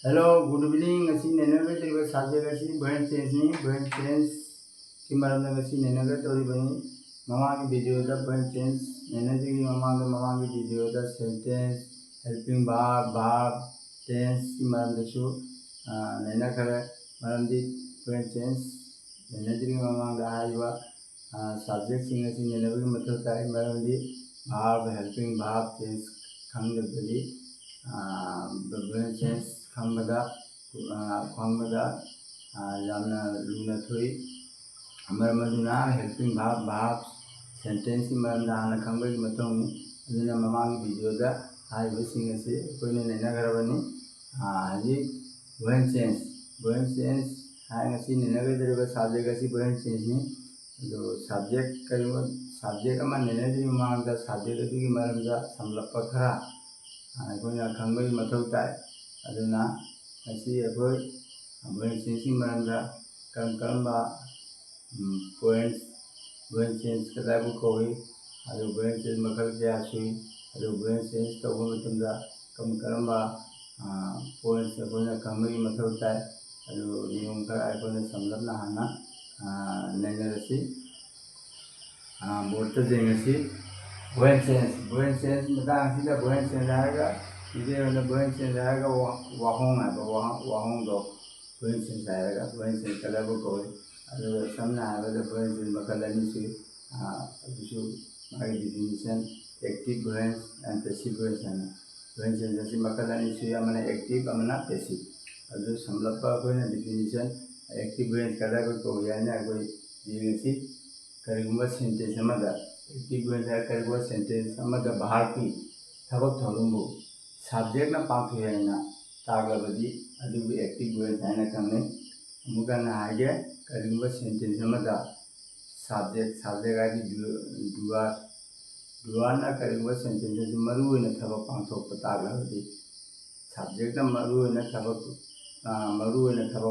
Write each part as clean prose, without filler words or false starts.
Hello, good evening. Asi nenaga triba subject asi brain change ni brain change ki maram na asi nenaga tori bani mama ki video da brain change nenaga ki mama ki video da sentence helping verb tense ki maram da su nenaga kara maram di brain change nenaga ki mama ga aiwa subject sing asi nenaga ki mathau tai maram di verb helping verb tense khang da bali brain change खंबदा खंबदा जामना Luna थोई हमारे मधुना helping भाव sentence की मरमदा हाना खंबे की मतोंग अदुना ममांग video दा high busing से कोई ने नैना करबनी हाजी ब्रेन चेंज हाई ngasi नैना के दरबा subject asi brain change ni दो सब्जेक्ट करियो सब्जेक्ट अमा नैना दी ममांग दा सब्जेक्ट अदुगी मरमदा समलप्पा खरा कोई ना खंबे की मतौ ताई aduna asi akhoi brain change maranda karamba points brain change kada bu koi adu brain change makal kya sui adu brain change tawba matumda karamba points akhona kamari mathau tai adu niyom kara akhona samlapna hana nainarasi board ta jengasi brain change matang sida brain change haga इधे वाला brain change आएगा वाहों है वाहों दो brain change आएगा brain change colour वो कोई अगर सामने आएगा तो brain change मकलर नहीं सुई जो हमारी definition active brain and passive brain है ना brain change जैसे मकलर नहीं सुई हमने active हमने passive अगर समलप्पा कोई ना definition active brain कलर वो कोई है ना कोई जीवसी करीबन sentence हमारा active brain है करीबन sentence हमारा बाहर की थबक थोड़ुंबो subject na pathwe na taglabadi adugu active brain haina kamne mugana hage karimba sentence amada subject adi duar na karimba sentence maru na thaba pangthok taglabadi subject na maru na thaba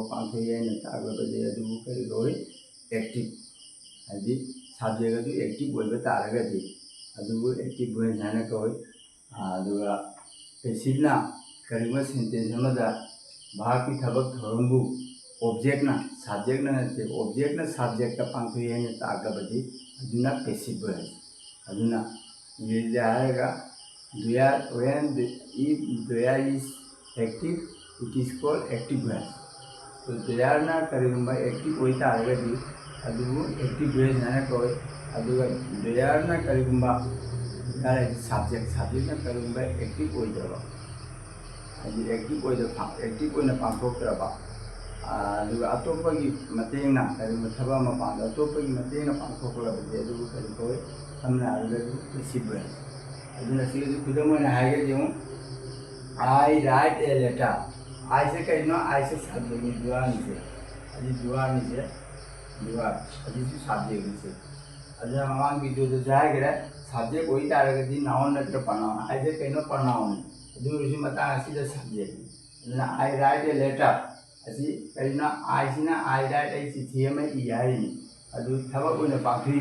pangthwe na taglabadi adugu kari roi active adi subject adu active oiba taragadi adugu active brain haina koi aduga पेसिवना करीबा sentence अमदा बाकी थबक थोरंबु object ना subject ना नते object ना subject का पांथुय है ने तागबदी अदुना पेसिव है अदुना ये जाएगा दुया व्हेन इफ दुया is active it is called active verb तो दुया ना करीबा एक्टिव होई तागबदी अदु एक्टिव वर्ब ना कोई अदुगा दुया ना करीबा subject na karumba active oidaba adi active oina pangthoktraba aduga atopa gi matengna karima thaba ma pang atopa gi matengna pangthokla bade aduga kari koi samna aduga passive aduna sigi kudamona haige jemu I write a letter I se kaino I se subject ni duar ni se adi subject ni se aduna mamang video to jagera subject वही तारगदी noun नत्र pronoun ऐसे कहीं ना pronoun जो इसी मता ऐसी the subject ना I write a letter ऐसी कहीं ना I write ऐसी चिट्ठी में ई आई नहीं अदु थबा कोई ना पाखरी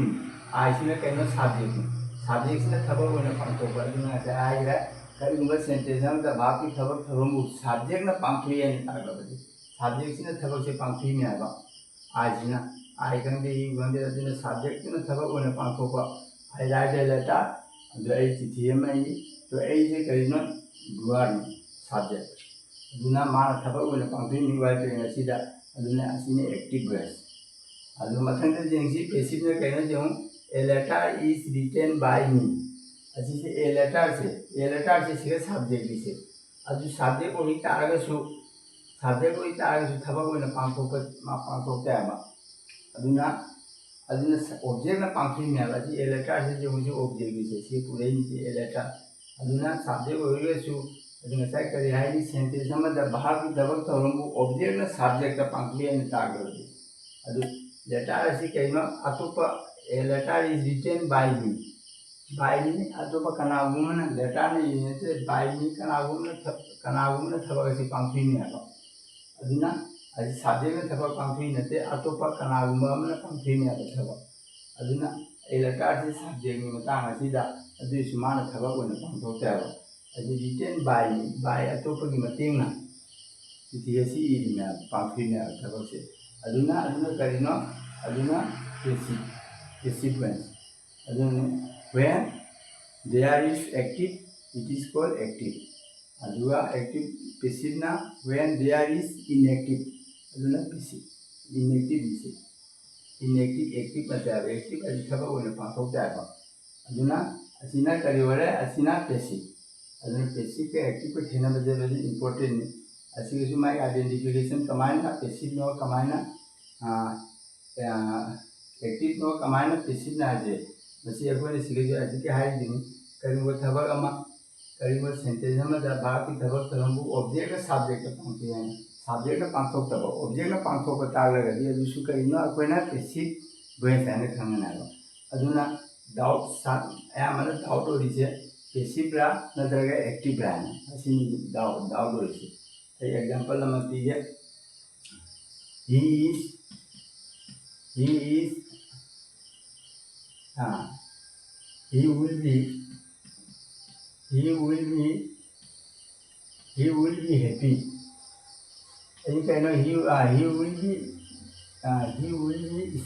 ऐसी ना कहीं ना subject ना थबा कोई ना पाखो पर अदु ना ऐसे I write कहीं उनका sentence में तो बाकी थबा थरोंबु subject ना पाखरी है नहीं तारगदी subject ना थबा से पाखरी नहीं आएगा ऐसी ना I कंधे ही कंधे अदु ना subject ना थबा कोई ना पाखो पर I write a letter जो ऐ चिट्ठी में तो ऐसे कहीं ना दुआर subject दुना मार थबक उन्हें पांचवी निवाय पे नसीदा दुना असीने active voice अदु मथंग ते जेंसी passive ने कहना जो a letter is written by me असी से a letter से सिर्फ subject से अदु subject को ही तारग सु थबक उन्हें पांचों क्या है अदुना अदुना ऑब्जेक्ट ना पांचवी में आला जी एलेटर से जो मुझे ऑब्जेक्ट से पूरे नीचे एलेटर अदुना सब्जेक्ट होइले सु अदुना साइ करी हाई सेंटेंस में द बाहर की दबक तोरंबु ऑब्जेक्ट ना सब्जेक्ट का पांचवी ने तागलदी अदु लेटर से कइनो अतोपा a letter is written by me अतोपा कनागुमना लेटर ने ये बाय मी कनागुमना थबक से पांचवी में आला अदुना अजी subject ना थबक पांचवी नते अतोपा कनागुमा में पांचवी में आला थबक अदुना एलेटर से subject में मतंग असीदा अदु सुमाना थबक ओना पांथोक्ते अजी written by अतोपा की मतेंगना ꯆꯤꯊꯤ ꯑꯁꯤ ꯏꯔꯤꯅꯦ ꯄꯥꯡꯊꯣꯛꯏꯅꯦ ꯊꯕꯛꯁꯦ ꯑꯗꯨꯅ ꯀꯔꯤꯅꯣ ꯑꯗꯨꯅ passive voice ꯑꯗꯨꯅ when there is active it is called active aduga active passive na when there is inactive aduna passive inactive is inactive active ata active adi thaba oina pathok ta ba aduna asina kari wale asina passive aduna passive ke active ko thena ba very important ni asi su mai identification kamana passive no kamana active no kamana passive na je masi akhone sige asi ke hai din करीबो थबक अमा करीबो sentence अमा दा भाग की थबक तलंबु object subject पंक्ति है subject पांथोक तब object पांथोक ताग लगदी अदुसु करिनो अखोना पैसिव वॉइस है खंगना लो अदुना डाउट सा यामन डाउट ओरिसे पैसिव रा नदरगा एक्टिव रा असिन डाउट ओरिसे ए एग्जांपल अमा दिए he is he will be happy. You can know he will be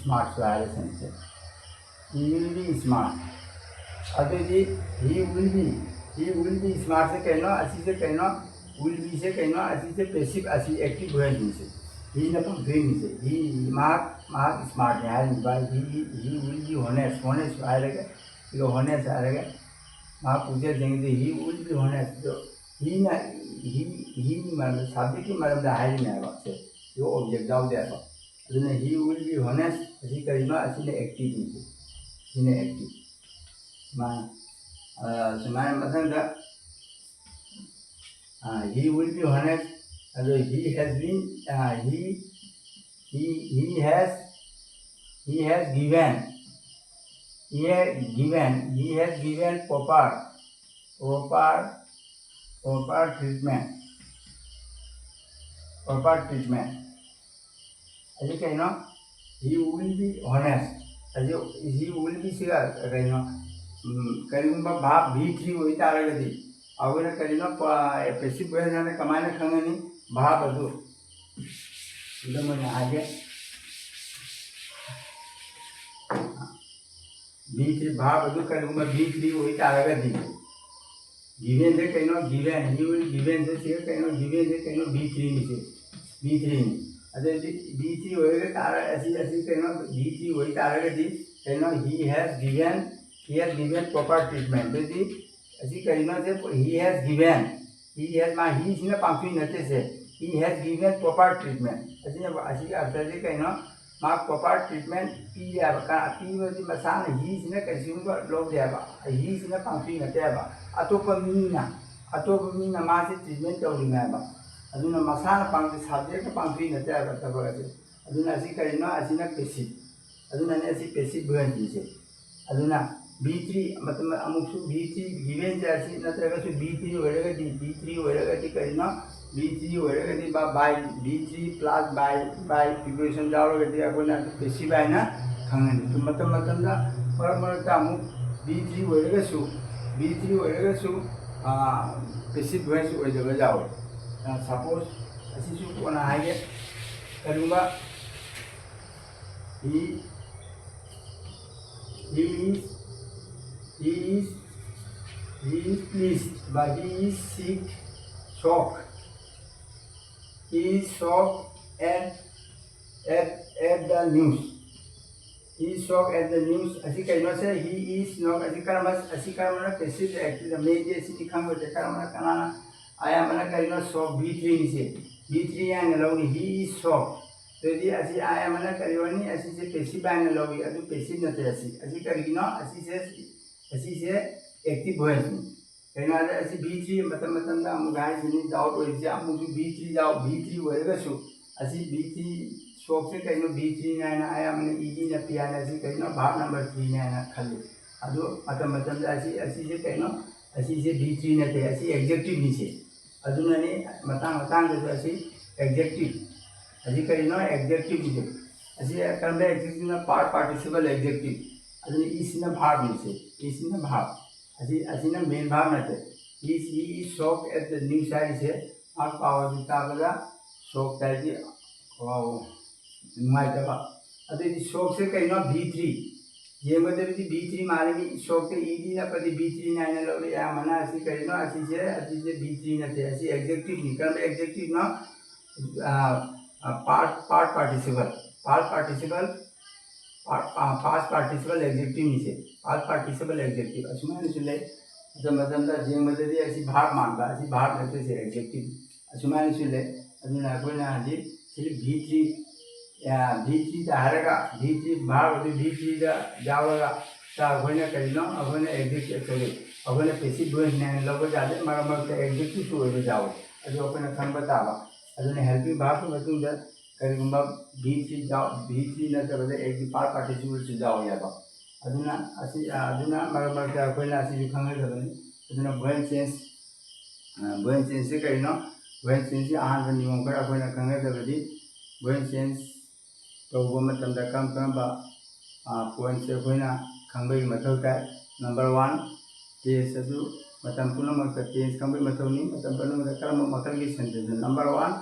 smart. So I sense he will be smart. Other he will be smart. Se कहना ऐसी से कहना will be से कहना ऐसी से passive ऐसी active हो नहीं से he ना पंक्ति से he mark smart है by he will be honest आएगा तो honest आएगा माँ पूछे देंगे ही will be honest तो ही मतलब शादी की मतलब हाई में आएगा से जो ऑब्जेक्ट डाउट आएगा अदुना he will be honest ऐसी करीना ऐसी ने एक्टिव माँ समाय मतलब दा he will be honest and he has been he has given proper treatment ऐसे कहना he will be honest ऐसे he will be सिगा कहना करीबा भाव भी थी वही तारा गति अगर करीना पैसिव वॉइस जाने कमाने खंगनी भाव अदु एकदम ने आगे भी थी भाव अदु करीबा भी थी वही तारा गति गिवन से कहना गिवन he will given से सिगा कहना गिवन से कहना B3 अरे B3 होएगा तारा ऐसी कहना B3 वही तारा गति कहना he has given proper treatment यदि ऐसी कहना से he has माँ he इसने पांचवी नते से he has given proper treatment ऐसी अर्थ से कहना माँ proper treatment पी याबा पी वही मसान he इसने कैसे उनको लोग याबा he इसने पांचवी नते याबा अतोपमीना माँ से ट्रीटमेंट करूँगी मैं याबा अदुना मसान पांचवी सब्जेक्ट पांचवी नते याबा तब ऐसे अदुना ऐसी कहना ऐसी ना पैसिव अदुना ने ऐसी पैसिव बहन से अदुना B3 मतलब अमुक B3 गिवन जैसी नत्रगा सु B3 होएगा दी B3 होएगा दी करना B3 होएगा दी by B3 plus by preparation जाओगे दी अगोना पैसिव है ना खंगन तो मतलब ना पर अमुक B3 होएगा सु पैसिव वॉइस हो जाओ सपोज ऐसी सु कोना है करूँगा he is pleased but he is shocked at the news ऐसी कहना से he is not ऐसी कर्म ना पैसिव एक्टिव में जे ऐसी दिखांग होते कर्म ना कनाना आया मना कहना shock B3 यानी लोग he is shocked तो यदि ऐसी आया मना करिवानी ऐसी से पैसिव आने लोगी अदु पैसिव न थे ऐसी करिना ऐसी से एक्टिव वॉइस कहना ऐसी B3 मतलब ना मुगाई से डाउट हो जाए मुझे B3 जाओ B3 होएगा सो ऐसी B3 शॉक से कहना B3 ना आया मैंने इजी ना पिया ना ऐसी कहना भाग नंबर 3 ना खाली अदु मतलब ऐसी से कहना ऐसी से B3 न थे ऐसी एग्जेक्टिव नीचे अदु ने मतंग जो ऐसी एग्जेक्टिव ऐसी कहना एग्जेक्टिव नीचे ऐसी कर्म एग्जेक्टिव ना पार्टिसिपल एग्जेक्टिव अदु इसने भाग नीचे इसने भाग ऐसी ना मेन भाग न थे he is shocked at the news side से आप पावर दिता बगा शोक ताकि नुआइतबा अदि शोक से कइनो V3 जेमदबि V3 मारगी शोक के ED ना पदि V3 नाइन लौरे या मना असि कइनो असि से V3 नते असि एडजेक्टिव नि कर्म एडजेक्टिव ना पास्ट पार्टिसिपल एग्जेक्टिव नि से पास्ट पार्टिसिपल एग्जेक्टिव असुमान सुले मतलब जेमदबि असि भाग मानबा असि भाग नते से एग्जेक्टिव असुमान सुले अदुना कोइना हजि V3 V3 दा हरगा V3 भाग V3 दा जावगा ता कोइना करिनो अगोने एग्जेक्टिव सॉरी अगोने पैसिव वॉइस ने लगो जादे मरमक एग्जेक्टिव सु हो जाओ अदु अगोने खंबा ताबा अदुने हेल्पिंग भाग को मतुंदा करिगुंबा V3 नतबदे एक पार्ट पार्टिसिपल सु जाओ याबा अदुना मरमक कोइना असि खंगदबनि अदुना वॉइस चेंज से करिनो वॉइस चेंज से आहान नियम कर अगोने खंगदबदि वॉइस चेंज तौबा मतंदा कम पॉइंट से अखोइना खंबई मथौ ताई नंबर 1 टेंस अदु मतम पुनमक टेंस खंबई मथौनी मतम पुनमक कर्म मखल की sentence number 1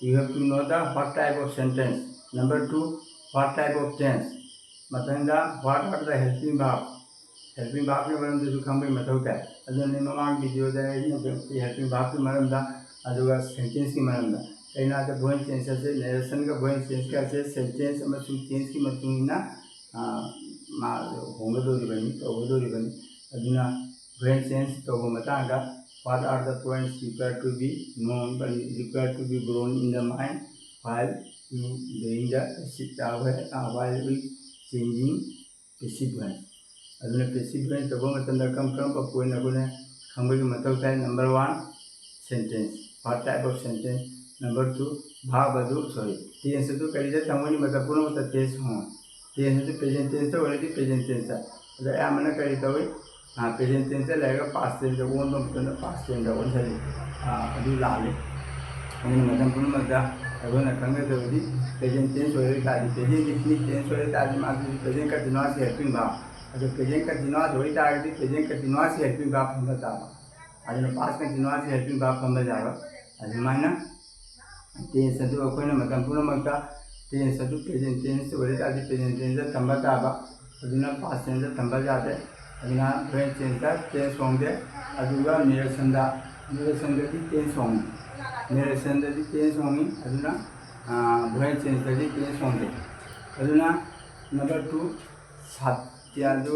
you have to know the what type of sentence number 2 what type of tense matanda what are the helping verb के मरम दु खंबई मथौ ताई अदुने ममांग वीडियो दा helping verb के मरम दा अदुगा सेंटेंस की मरम दा कइना द वॉइस चेंज से नरेशन का वॉइस चेंज का से सेंटेंस अमसु टेंस की मतुंगिना मा होंगदोरिबनि तोगदोरिबनि अदुना वॉइस चेंज तोगो मतांगा what are the points required to be known but required to be grown in the mind while you doing the while we changing passive voice अदुना passive voice तोगो मतंदा कम point अगुने खंबई मथौ ताई number 1 sentence what type of sentence number 2 भाग अदु सॉरी टेंस तो करिदे तमोनी मतलब पुनो मत टेंस हो टेंस तो प्रेजेंट टेंस तो ऑलरेडी प्रेजेंट टेंस है अदे या मन करि तवे प्रेजेंट टेंस लेगा पास्ट टेंस तो ओन मतलब पास्ट टेंस तो ओन सरी अदु लाले अदुन मतलब पुनो मत अगोना खंगे तवदि प्रेजेंट टेंस होय तादि प्रेजेंट डिफिनिट टेंस होय तादि मादि प्रेजेंट कंटीन्यूअस हेल्पिंग वर्ब अदु प्रेजेंट कंटीन्यूअस होय तादि प्रेजेंट कंटीन्यूअस हेल्पिंग वर्ब हमता अदुन पास्ट कंटीन्यूअस हेल्पिंग वर्ब हम जाबा अदु माना टेंस अदु अखोइना मतम पुनमक्ता टेंस अदु प्रेजेंट टेंस ओरे तादि प्रेजेंट टेंस तंबा ताबा अदुना पास्ट टेंस तंबा जाते अदुना प्रेजेंट टेंस दा टेंस होंगे अदुगा निरसन दा दी टेंस होंगे निरसन दा दी टेंस होंगे अदुना प्रेजेंट टेंस दा दी टेंस होंगे अदुना नंबर 2 सात्या दो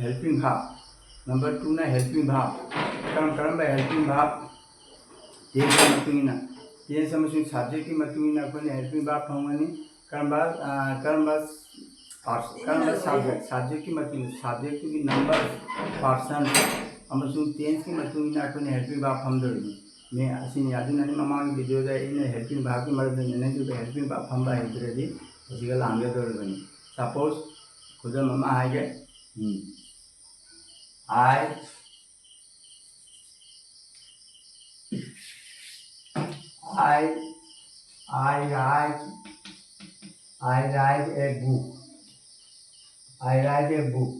हेल्पिंग वर्ब नंबर 2 ना हेल्पिंग वर्ब करम हेल्पिंग वर्ब टेंस मतुंगिना टेंस अमसुं सब्जेक्ट की मतुंगिना कोने हेल्पिंग वर्ब फंगनी कर्म सब्जेक्ट की मतुंगिना सब्जेक्ट की नंबर पर्सन अमसुं टेंस की मतुंगिना कोने हेल्पिंग वर्ब फंगदोरि मे असिनि अदुनानि ममांग वीडियो दा इन हेल्पिंग वर्ब की मरद ने दु हेल्पिंग वर्ब फंबा हेद्रदि असिगा लांगे दोरबनि सपोज खुदा ममा हागे I write a book. I write a book.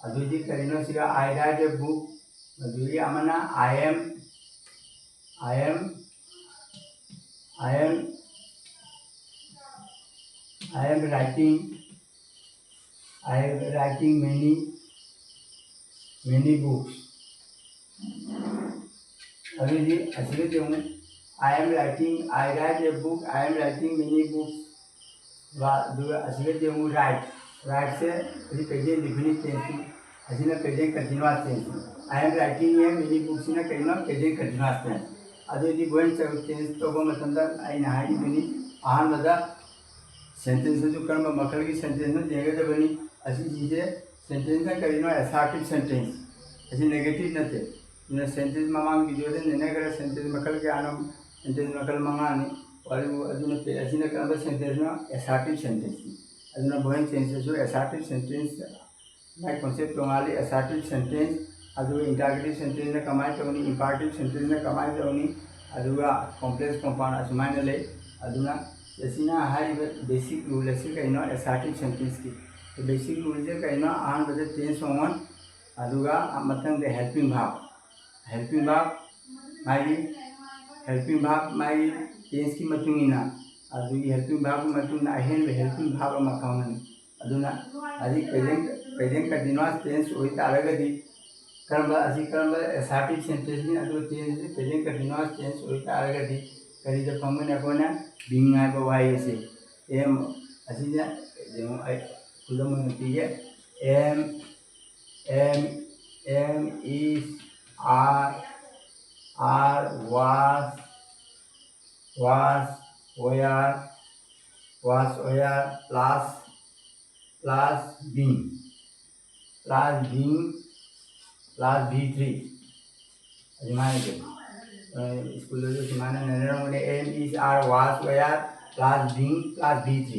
अदुजी करिनो सिगा I write a book. अदुजी Amna I am writing many books. अदुजी असिगे जों I write a book. I am writing many books. असिगे जों राइट से प्रेजेंट डिफिनिट टेंस असिना present continuous tense I am writing a many books ना करिनो present continuous tense अदुजी voice tense तोबो मतंदा आइना हाइबिनी अहमदा सेंटेंस जो कर्म मखल की सेंटेंस न जेगदबनी असि जिजे सेंटेंस ना करिनो असर्टिव सेंटेंस असि नेगेटिव नते न सेंटेंस ममांग वीडियो दे नेनेगरा सेंटेंस मखल के आनम सेंटेंस मखल मंगानी वाली अदुना पे असिना कर्म सेंटेंस ना असर्टिव सेंटेंस अदुना वॉइस चेंज जो असर्टिव सेंटेंस लाइक कांसेप्ट तोंगाली असर्टिव सेंटेंस अदु इंटरगेटिव सेंटेंस ना कमाई तोनी इंपरेटिव सेंटेंस ना कमाई तोनी अदुगा कॉम्प्लेक्स कंपाउंड असुमाइना ले अदुना असिना हाई बेसिक रूल असिल कइनो असर्टिव सेंटेंस की तो बेसिक रूल जे कइनो आन बजे टेंस होवन अदुगा मतंग दे हेल्पिंग वर्ब माइली हेल्पिंग भाग माई टेंस की मतुंगिना अदुगी हेल्पिंग भाग मतुंगिना अहेन हेल्पिंग भाग अमा खाउननी अदुना अदि प्रेजेंट कंटीन्यूअस टेंस ओइ तारगदि करंबा असि करंबा एसर्टिव सेंटेंस नि अदु टेंस प्रेजेंट कंटीन्यूअस टेंस ओइ तारगदि करी द फंगन अकोना बीइंग हाइबा वाई से एम असिना जेमो आई खुदम नतिगे am am am is are was where plus being plus B3 gimana itu school itu gimana nanti M is R was where plus being plus B3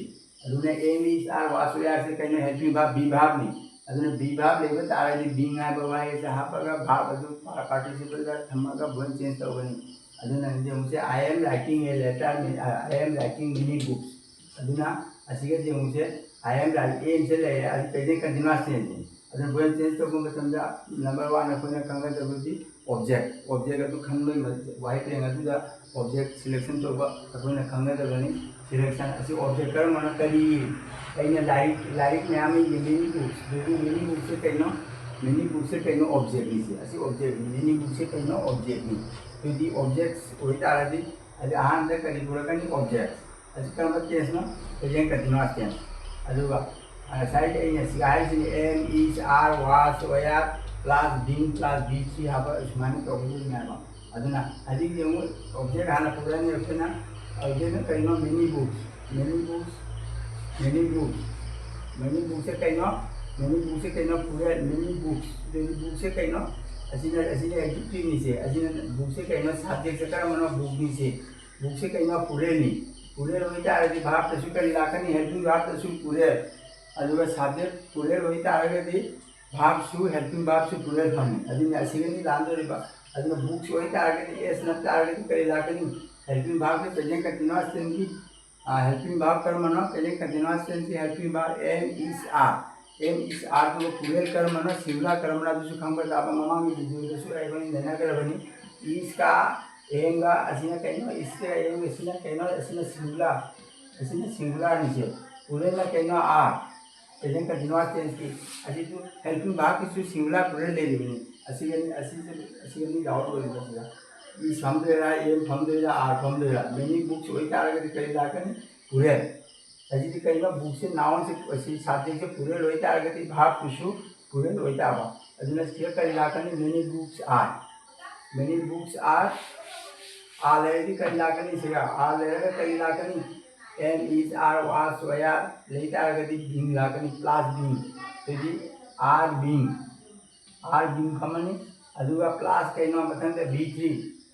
aduna M is R was where से कहीं helping verb B verb नहीं aduna B verb लेकर तारा जी being है बाबा ये से हाँ पका verb अदु participle का थम्मा का बन change तो बनी अदुना मुझे I am writing a letter I am writing many books अदुना असीगे जे मुझे I am writing एम से ले अभी प्रेजेंट कंटीन्यूअस टेंस है अदुना बन चेंज तो बुंगा समझा नंबर 1 अकोना कंगा जबुदी ऑब्जेक्ट अदु खनबे वाई प्लेन अदुदा ऑब्जेक्ट सिलेक्शन तो अकोना कंगा जबनी सिलेक्शन असी ऑब्जेक्ट कर मन करी कहीं लाइक में आमी मिनी बुक्स से कहीं ऑब्जेक्ट नहीं से असी ऑब्जेक्ट मिनी बुक से कहीं ऑब्जेक्ट नहीं तो दी ऑब्जेक्ट्स होई तारदी अदि आहान द करी पुरकनी ऑब्जेक्ट्स अदि करम टेंस न प्रेजेंट कंटीन्यूअस टेंस अदुगा साइड ए सिगाई से am is are was were plus being plus B3 हाबा स्मानी तो बुझु नामा अदुना अदि जेमु ऑब्जेक्ट हाना पुरनी रखना ऑब्जेक्ट कहीं मिनी बुक्स से कहीं पूरे मिनी बुक्स से कहीं असीना एडजेक्टिव नहीं से असीना बुक से कहीं सब्जेक्ट से कर मनो बुक से कहीं पूरे होई तारदी भाव तसु करी लाकनी हेल्पिंग भाव तसु पूरे अदुगा सब्जेक्ट पूरे होई तारगदी भाव सु हेल्पिंग भाव सु पूरे फमी अदिना असीगनी लांदोरिबा अदुना बुक्स होई तारगदी एस न तारगदी करी लाकनी हेल्पिंग भाव के प्रेजेंट कंटीन्यूअस टेंस की हेल्पिंग भाव कर मनो प्रेजेंट कंटीन्यूअस टेंस की हेल्पिंग भाव एम इज आर तो पूरे कर मनो सिंगुलर कर मनो दुसु खंबर दाबा ममा में दुसु आइबनी नेना करबनी इसका एंगा असिना कहिनो इससे एंग असिना कहिनो असिना सिंगुलर नहीं से पूरे ना कहिनो आर प्रेजेंट कंटीन्यूअस टेंस की असी तो हेल्पिंग भाव की सिंगुलर पूरे ले लेबनी असिगनी डाउट हो जाता है इस हम देरा एम हम देरा आर हम देरा मेनी बुक्स होई तारगदी करी लाकनी पूरे अजी कहिनो बुक से नाउन से असी सब्जेक्ट से पूरे होई तारगदी भाव कुसु पूरे होई ताबा अदिना स्टेप करी लाकनी मेनी बुक्स आर ऑलरेडी करी लाकनी सिगा ऑलरेडी करी लाकनी am is are was were ले तारगदी बीइंग लाकनी प्लस बीइंग तो जी आर बीइंग खमनी अदुगा प्लस कहिनो मतलब B3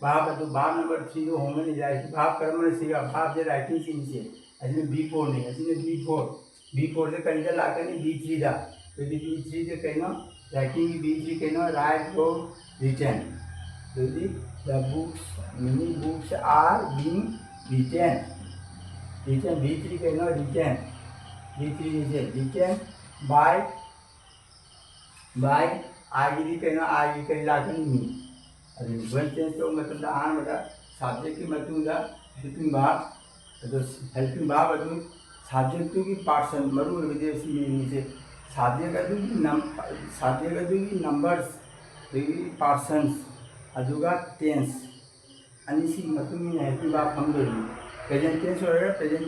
भाव अदु भाव नंबर 3 जो होंगे नहीं जाए भाव कर्म सिगा भाव जे राइटिंग सीन से असिने B4 नहीं असिने B4 से कहीं जा लाकनी B3 दा तो B3 से कहिनो राइटिंग B3 कहिनो राइट और रिटन तो the books many books are being written B3 कहिनो B3 से written by आगे कहिनो आगे करी लाकनी मी अरे वन टेंस तो मतलब आन बता सब्जेक्ट की मतलब दा हेल्पिंग भाव अदु सब्जेक्ट की पर्सन मरु विदेशी में से सब्जेक्ट अदु की नंबर्स पर्सन्स अदुगा टेंस अनिसी मतलब में हेल्पिंग भाव हम दो प्रेजेंट टेंस और प्रेजेंट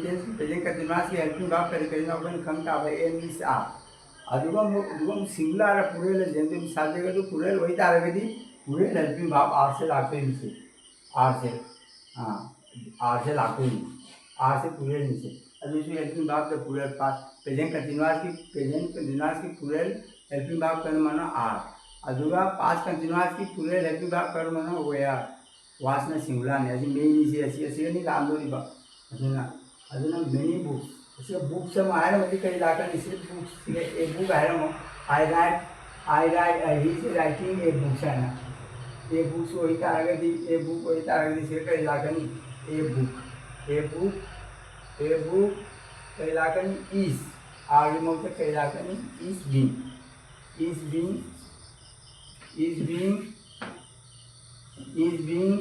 कंटीन्यूअस की हेल्पिंग भाव करी ना अपन कम का एम इज आर अदुगा सिंगुलर पूरे ले जेंदे सब्जेक्ट अदु पूरे होई तारगदी पूरे हेल्पिंग भाव आर से लाते हैं से आर से लाते हैं आर से पूरे नीचे अभी इसे हेल्पिंग भाव के पूरे पास प्रेजेंट कंटीन्यूअस की पूरे हेल्पिंग भाव कर मानो आर अदुगा पास कंटीन्यूअस की पूरे हेल्पिंग भाव कर मानो वेयर वास ना सिंगुलर ने अजी मेनी से ऐसी नहीं लांदोरिबा अदुना मेनी बुक्स ऐसे बुक से मायर मती कई लाकर इसे बुक्स एक बुक है ना I write he is writing a books है ना ए बुक्स वही तारगदी ए बुक वही तारगदी से कई लाकनी ए बुक कई लाकनी इज आगे मोटे कई लाकनी is being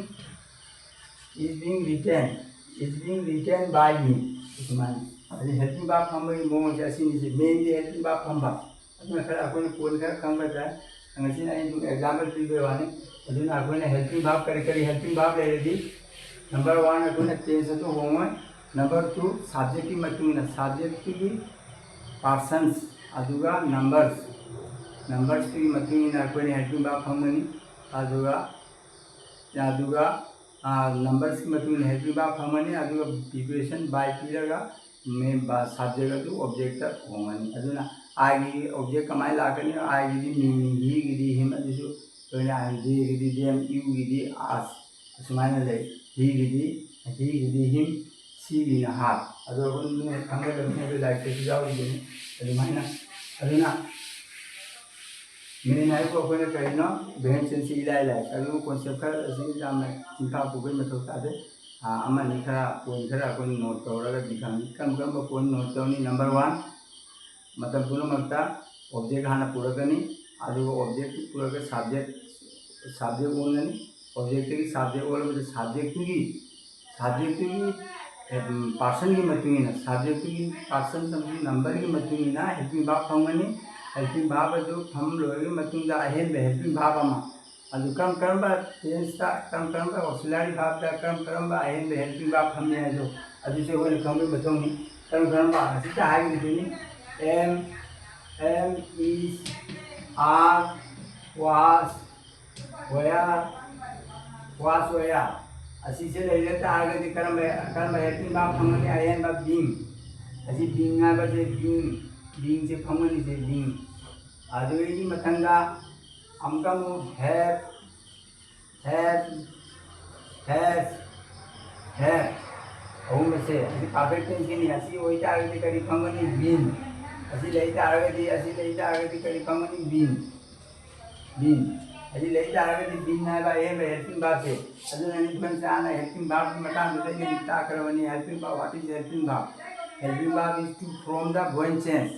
is being written by me सुमानी अभी helping verb फंबे मोंग जैसी नीचे main दे helping verb फंबा अभी खरा अकोने कोन खरा खंबा था अंगसी ना इन एग्जाम्पल प्रीवियर वाने अभी ना अकोने helping verb करे helping verb ले लेदी नंबर 1 अकोने tense तो होंगे नंबर 2 subject की मतुंग ना subject की persons अदुगा numbers की मतुंग ना अकोने helping verb फंबनी अदुगा numbers की मतलब helping verb फंगनी अदुगा preparation by पीरगा में subject तो object तक होंगनी अदुना I गी object कमाई लाकनी I गी me he गी him अदुसु तो ना they गी them you गी us असमाने ले he गी him she गी ना her अदुगा खंगे लगने पे लाइक से जाओ गी अदुमाइना अदुना मेरे नायक को अपने कहना बहन से सीधा लाइक अदुगा concept का ऐसे जाम में चिंता पुगल में थोड़ा दे अमन निखरा कोई खरा कोई नोट तोड़ा दिखानी कम कोई नोट तोनी नंबर 1 मतलब पूरा मकता ऑब्जेक्ट हाना पूरा करनी आदि वो ऑब्जेक्ट पूरा कर सब्जेक्ट बोलनी ऑब्जेक्ट की सब्जेक्ट बोले मतलब सब्जेक्ट की पर्सन की मतुंगी ना सब्जेक्ट की पर्सन समझी नंबर की मतुंगी ना हेल्पिंग वर्ब फंगनी हेल्पिंग वर्ब जो हम लोग की मतुंगा अहेन हेल्पिंग वर्ब अमा अदु कम टेंस ता कम ऑक्सिलरी वर्ब ता कम अहेन हेल्पिंग वर्ब हमने है जो अदु से कोई कम मतुंगी कम असी ता हाई दिनी am is are was where असी से ले लेता आगे di कर्म हेल्पिंग वर्ब फंगनी अहेन वर्ब being असी being ना बजे being से फंगनी से being अदु ये मतंगा हमका मु have और में से अभी परफेक्ट टेंस की नहीं असी वही आगे करी फंगनी been असी लेता आगे करी फंगनी been अजी लेता आगे been ना बाय है हेल्पिंग वर्ब से अदु ननी फन से आना हेल्पिंग वर्ब मटा दे के लिखता करवनी helping verb what is helping verb is to from the void tense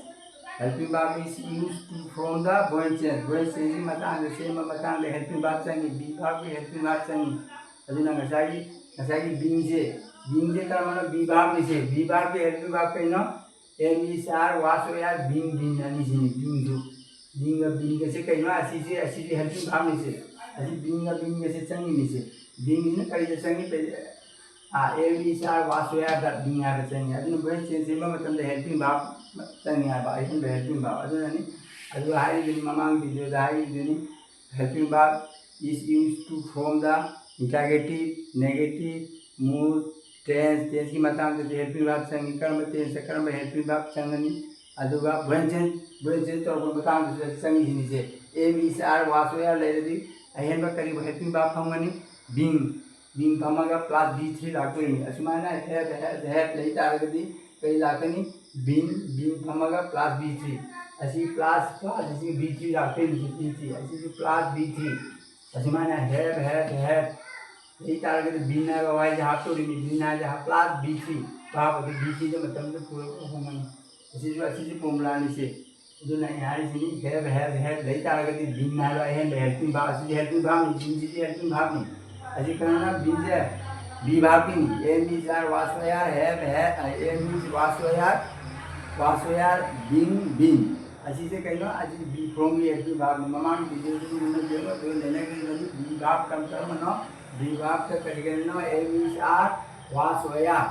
helping verb is used to from the void tense matang the same matang the helping verb changi be verb की helping verb changi aduna ngasai being je का मतलब be verb से be verb की helping verb कहिनो am is are was were being ani से being कैसे कहिनो ऐसी helping verb में से ऐसी being कैसे changi में से being ने करी से changi पे am is are was were that being are changi aduna void tense में मतलब the helping verb तंगी है बाई हम हेल्पिंग वर्ब अदु हाई दिन ममांग वीडियो दाई दिन helping verb is used to from the interrogative negative mood tense की मतलब से हेल्पिंग वर्ब संग कर्म हेल्पिंग वर्ब संगनी अदुगा ब्रेन तो को मतलब से संग हिनी से am is are was were लेदी अहेन बा करी हेल्पिंग वर्ब फंगनी बीइंग फंगगा प्लस b3 लाकनी असमाना हैव लेता आगदी कई लाकनी बीन फंगगा प्लस b3 असी प्लस असी b3 लाके b3 असी जो प्लस b3 असी माने हैव यही तारगे तो बीन है वाई जहां तो बीन है जहां प्लस b3 बाप के b3 जो मतलब तो पूरा होमन असी जो फॉर्मूला से जो नहीं है इसी हैव यही तारगे तो बीन है हेल्पिंग वर्ब असी हेल्पिंग वर्ब नहीं बीन जी हेल्पिंग वर्ब नहीं असी कहना बीन जे बी वर्ब की नहीं M is are was where have M is वास वेयर बीइंग असी से कहिनो असी बी फ्रॉम की हेल्पिंग वर्ब ममान वीडियो जो हमने देखो तो लेने के लिए बी वर्ब कम कर मनो बी वर्ब से करेंगे no M is are was where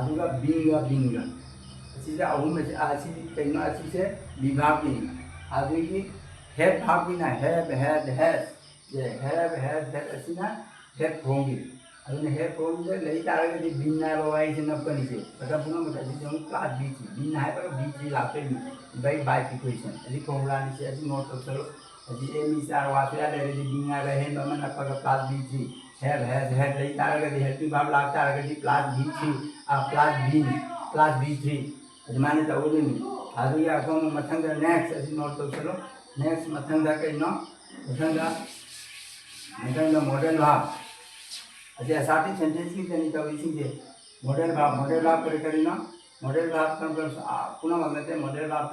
अदुगा being असी से अहू में असी कहिनो असी से बी वर्ब की अदु की हैव वर्ब की ना हैव ये हैव असी ना हैव फ्रॉम की अदुने हैव फ्रॉम से ले तारगे दी बीन ना बाई से नपनी से मतलब पुनः मतलब जो क्लास b3 बीन है पर b3 लाके बाय इक्वेशन अजी फॉर्मूला से अजी नोट कर चलो अजी M is are was where ले दी बीन है रहे तो मन पर क्लास b3 हैव ले तारगे दी हेल्पिंग वर्ब ला तारगे दी प्लस b3 प्लस b3 अजी माने तो वो नहीं आदि या को मथंग नेक्स्ट अजी नोट कर चलो नेक्स्ट मथंग दा कहिनो मथंग मॉडल वर्ब अच्छा साथी सेंटेंस की तनी तो इसी के मॉडल वर्ब करिनो मॉडल वर्ब कम पुनः मतलब है मॉडल वर्ब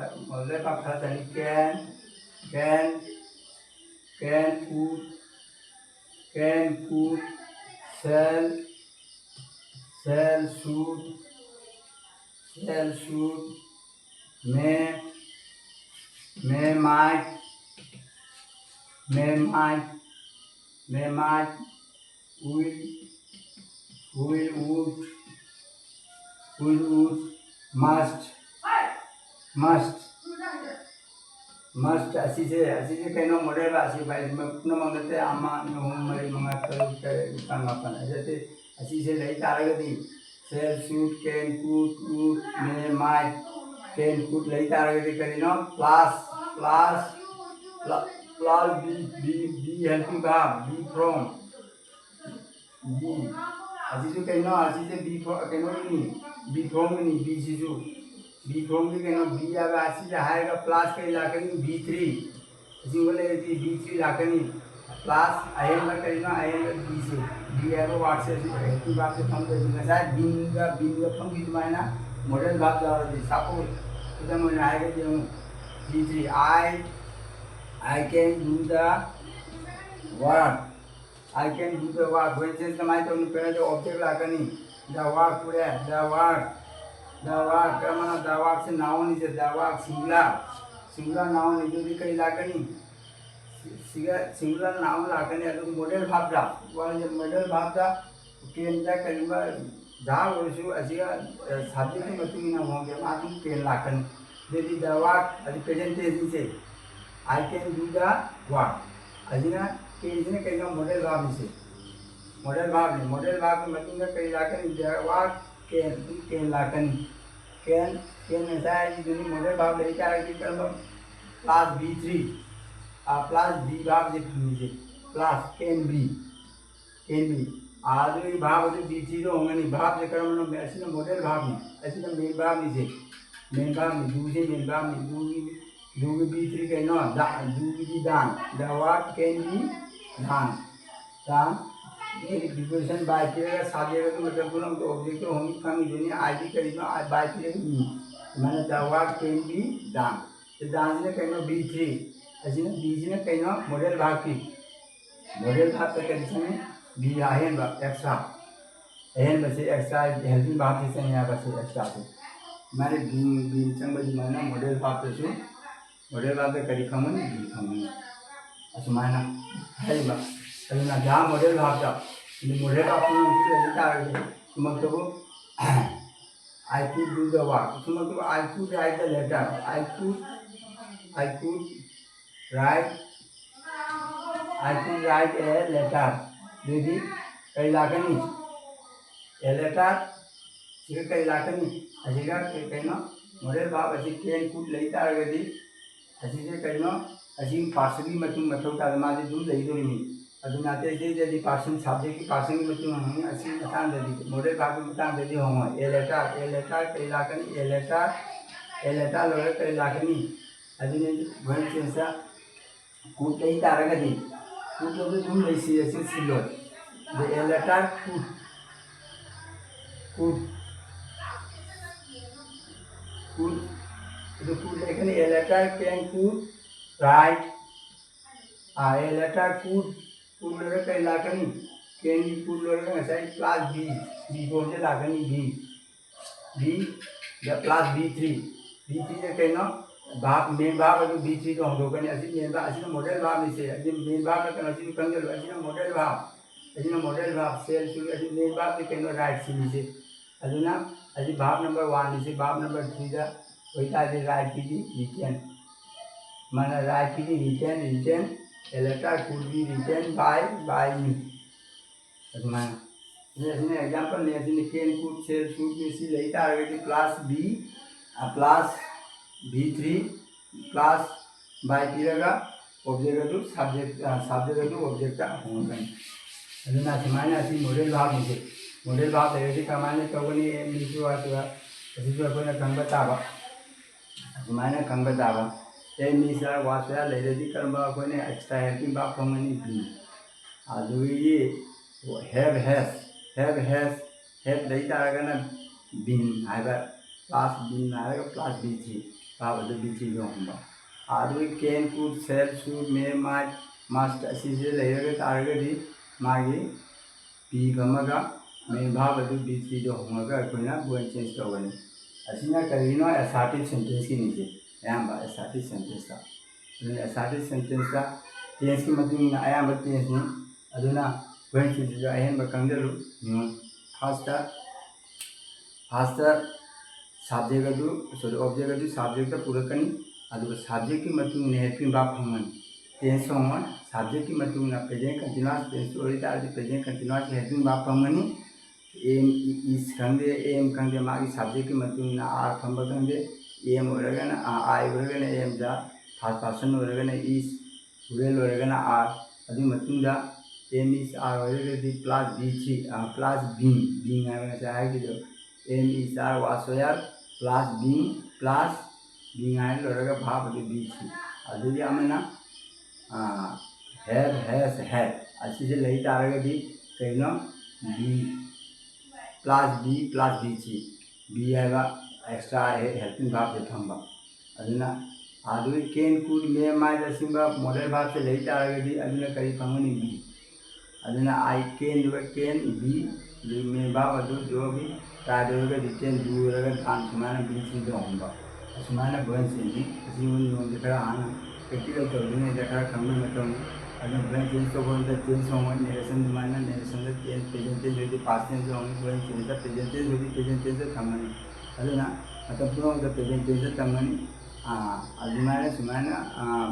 था तनी can put shall should may might will would must así se keno model así baik no mangate ama no mari mangato tanggapan así se lay taragadi shall should can could may might can could lay taragadi karino plus be helping verb be from be así se be from keno ini be from ini be sisu be from के कहना B आगे आसी जाएगा plus के लाकनी B3 इसी बोले कि B3 लाकनी plus ion का कहना आयन का बी से बी आगे वाट से की बात से फंड कर देना शायद बिन का फंड भी मायना मॉडल बात जा रही है सापो इधर में आएगा जो B3 I can do the work when sense का मायने तो उन्हें जो ऑब्जेक्ट लाकनी the work पूरे दवाक करना दवाक से नाउन इसे दवाक सिंगुलर नाउन इधर कई लाकनी सिंगुलर नाउन लाकनी अगर मॉडल भाव जा वाले मॉडल भाव जा केंद्र करीबा जा वैसु असिया सब्जेक्ट में तुम ना होंगे मातुम केंद्र लाकनी यदि दवाक अभी प्रेजेंटेशन से I can do the work अजिना केंद्र कई ना मॉडल भाव से मॉडल भाव में मतुम कई लाकनी दवाक केन लाकनी केन ऐसा है कि दुनी मॉडल भाव ले क्या है कि कर्म प्लस B3 प्लस B भाव से नीचे प्लस केन B आज ये भाव तो B3 तो होंगे नहीं भाव से कर्म में ऐसे ना मॉडल भाव में ऐसे ना मेन भाव नीचे दूसरे मेन भाव में दूसरी B3 कहना दूसरी दान दवाक केन B दान ये डिफरेंशियल बाय पीरियड सादे तो मतलब बोलो तो ऑब्जेक्ट तो होंगे कमी दुनिया आईडी करीबा बाय पीरियड मैंने दवा केन बी दान तो दान ने कहना B3 ऐसे ना B ने कहना मॉडल भाग की मॉडल भाग का कैसे में बी आयन भाग एक्स्ट्रा एन बसे एक्स्ट्रा हेल्पिंग भाग से यहाँ बसे एक्स्ट्रा से मैंने बी चंग बजी मैंने मॉडल भाग से शू मॉडल भाग का करी खमन बी खमन ऐसे मैंने है बा अभी ना जहाँ मॉडल भाग जा ये मॉडल भाग पूरी उसी लेता है मतलब I could do the work मतलब I could write the letter I could write a letter दीदी कई लाकनी a letter सिर्फ कई लाकनी अजीगा कहना मॉडल भाग अजी कैन could लेता है दीदी अजी से कहना अजी पार्सली मतलब तालमाजी दूध ले दो नहीं अभी नाते यदि पार्सन सब्जेक्ट की पार्सन की मतलब होंगे ऐसी बतान दे दी मॉडल भाग में बतान दे दी होंगे ए लेटर कई लाकनी ए लेटर लोग कई लाकनी अभी ने वन चेंसा कूट कई तारा का दी कूट लोग दूर ले सी ऐसे सिलो द ए लेटर कूट तो कूट लेकिन ए लेटर कैन कूट राइट ए लेटर कूट कूट लोग कई लाकनी कैन बी कूट लोग ऐसा ही प्लस बी कौन से लाकनी बी या प्लस B3 से कहना भाग मेन भाग अगर B3 तो हम लोग ने ऐसी मेन भाग ऐसी ना मॉडल भाग नहीं से ऐसी मेन भाग का ऐसी कंजल ऐसी ना मॉडल भाग सेल शुरू ऐसी मेन भाग से कहना राइट सी नीचे ऐसी ना ऐसी भाग नंबर 1 नीचे भाग नंबर 3 का वही था ऐसे राइट की थी रिटर्न माना राइट की थी return a letter could be written by me ऐसे माना ऐसे ना एग्जांपल ने ऐसे ने कैन could shall should में सी लेता है कि plus B plus B3 plus by पीरेगा ऑब्जेक्ट तो सब्जेक्ट तो ऑब्जेक्ट का होगा ऐसे ना माना ऐसी मॉडल भाग ऐसे कमाने कवनी नीचे वाला ऐसे जो कोई ना कंग बतावा माना कंग बतावा ये मिसर वासया ले रही कर्म कोई ने एक्स्ट्रा हेल्पिंग बाप होंगे नहीं भी आजू ये हैव लेता है ना बिन आएगा प्लस बिन आएगा प्लस B3 बाप तो B3 जो होगा आजू can could shall should may might must ऐसी से ले रहे तारगे दी मागी बी भमगा main verb adu B3 do hongaga akoina voice change tawani asina karino assertive sentence ki nije ayamba assertive sentence ta assertive sentence ta tense ki matungina ayamba tense ni aduna voice change jo ahenba kangdalu first subject adu sorry object adu subject ta purakani aduga subject ki matungina helping verb phangmani tense honga subject ki matungina present continuous tense ori ta present continuous helping verb phangmani aim is khangde aim khangde magi subject ki matungina are phamba khangde aim oragana I oragana aim da first person oragana is real oragana are adu matungda aim is are oragadi plus b3 plus being ayana sa hai kido aim is are was where plus being ayana oraga verb adu b3 adu amana have has had asise lai taragadi kaino b plus b plus b3 b आएगा extra helping verb से थंबा अदुना आदुई can could may might असिंबा modal verb से लेता आएगा अदुना करी फंगनी b अदुना I can do can b may verb अदु जो भी तादुगा retain do रगा धान सुमाना b3 दो होगा सुमाना बन से जी असिंबा नियम देखा आना practical तो दुनिया देखा खंबे में तो अगर ब्रेन चेंज तो बोल तो चेंज होगा नेरेशन मानना narration the change present tense होती पास्ट टेंस होंगे ब्रेन चेंज द प्रेजेंट टेंस होती प्रेजेंट टेंस थमनी अदुना मतलब पूरा द प्रेजेंट टेंस थमनी अदुमाने सुमाना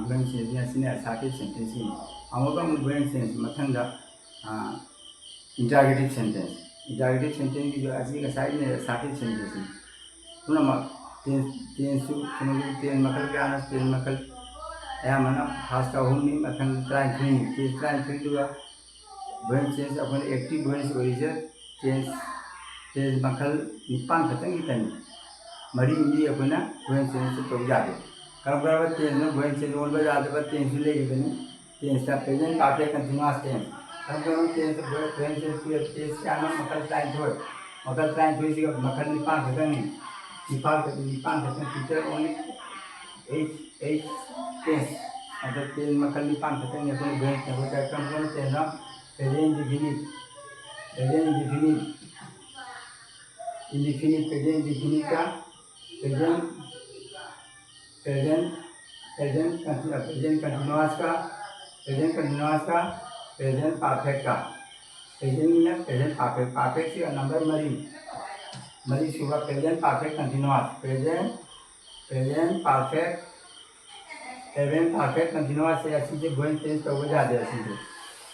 ब्रेन चेंज ने सिने assertive sentence नि अमोगा ब्रेन चेंज मथंग द interrogative sentence की जो असली का साइड में assertive sentence पुनः टेंस टेंस मकल के आना tense मकल ayamana first ahumni mathang try three to brain change upon active brain origin change makal nipan khatang itani mari indi apuna brain change to jade karabara change no brain change on ba jade ba change le ibani change ta present perfect continuous tense karabara change brain change to change kana makal try si makal nipan khatang teacher only eight tense atau tense makal nipan khatang ne apune brain change होता है कम tense ना present indefinite present continuous का present perfect का present perfect से number मरी सुबह present perfect continuous present perfect continuous से अच्छी से गोइंग टेंस तो हो जाते हैं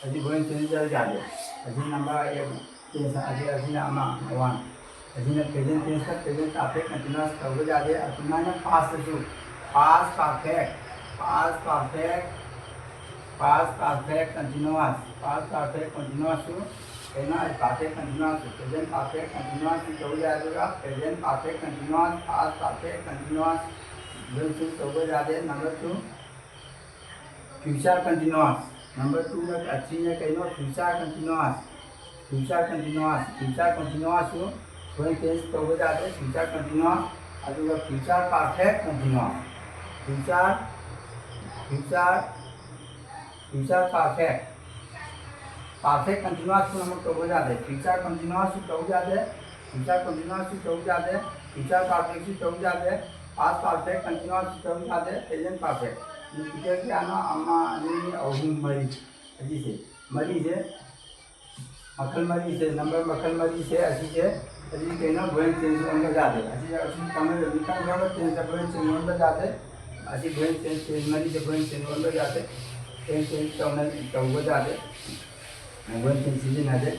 अच्छी गोइंग टेंस चल जाते हैं अच्छी नंबर एक टेंस अच्छी नामा वन अच्छी ना प्रेजेंट टेंस का प्रेजेंट परफेक्ट कंटिन्यूअस तो हो जाते हैं अपना ना पास्ट परफेक्ट कंटिन्यूअस तो कहना perfect continuous present perfect continuous तो हो जाएगा present perfect continuous past perfect continuous तो हो जाते हैं नंबर 2 फ्यूचर कंटिन्यूअस नंबर 2 में अच्छी है कहना फ्यूचर कंटिन्यूअस हो कोई टेंस तो हो जाते हैं फ्यूचर कंटिन्यूअस अदुगा future perfect continuous future perfect continuous को हम तो हो जाते हैं फ्यूचर कंटिन्यूअस तो हो जाते हैं फ्यूचर परफेक्ट तो हो जाते हैं पास्ट परफेक्ट कंटिन्यूअस तो हो जाते हैं प्रेजेंट परफेक्ट ये टीचर के आना अम्मा नहीं अहुम मरी से मखल मरी से नंबर मखल मरी से ऐसी कहना ब्रेन चेंज ऑन पर जाते ऐसी कमर लिखा हुआ चेंज ब्रेन चेंज ऑन पर जाते ऐसी ब्रेन चेंज मरी से ब्रेन चेंज ऑन पर जाते चेंज तो हो जाते ब्रेन चेंज सीजन आते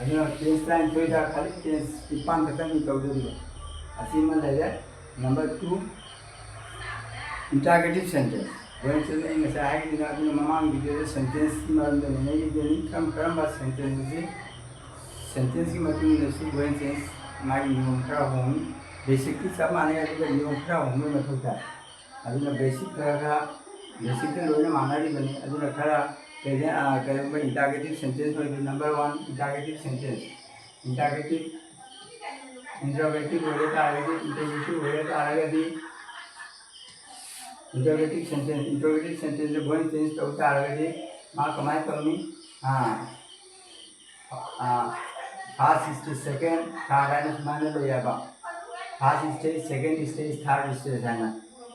अदुना चेंज लाइन तो जा खाली चेंज इपान खतम तो हो ऐसी में ले जाए number 2 interrogative sentence brain change में ऐसा है कि अदुना ममांग वीडियो सेंटेंस मरंद नहीं ये कम बस सेंटेंस की मतलब नसी ब्रेन चेंज मागी नियम खरा होंगी बेसिकली सब माने अदुगा नियम खरा होंगे मतलब था अदुना बेसिक लोने माना दी बनी अदुना खरा प्रेजेंट इंटरोगेटिव सेंटेंस हो नंबर 1 इंटरोगेटिव सेंटेंस इंटरोगेटिव हो जाता है इंटरोगेटिव सेंटेंस जो ब्रेन चेंज तो होता है मां कमाई करनी फर्स्ट स्टेज सेकेंड थर्ड है सुमाइना लेबा first stage second stage third stage है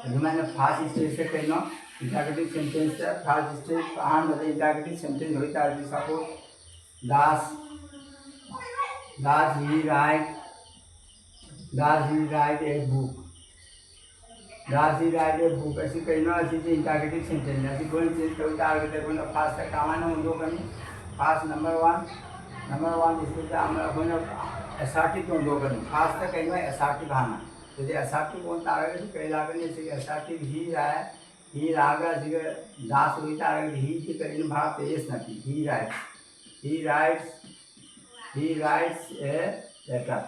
अदुमाइना फर्स्ट स्टेज से कइनो इंटरगेटिव सेंटेंस फर्स्ट स्टेज अहमद इंटरगेटिव सेंटेंस होता है suppose does he write a book ऐसी कहीं ना ऐसी इंटरगेटिव सेंटेंस ऐसी कोई चीज़ कभी टारगेट है कोई फास्ट का कामाना उन दो कहीं फास्ट नंबर वन इसमें क्या हम कोई एसआरटी तो दो कहीं फास्ट का कहीं ना एसआरटी भाना तो ये एसआरटी कौन टारगेट कहीं लागन ऐसे एसआरटी ही रहा है ही रागा जिगे दास हुई टारगेट ही की कहीं भाव तेज नहीं he writes a letter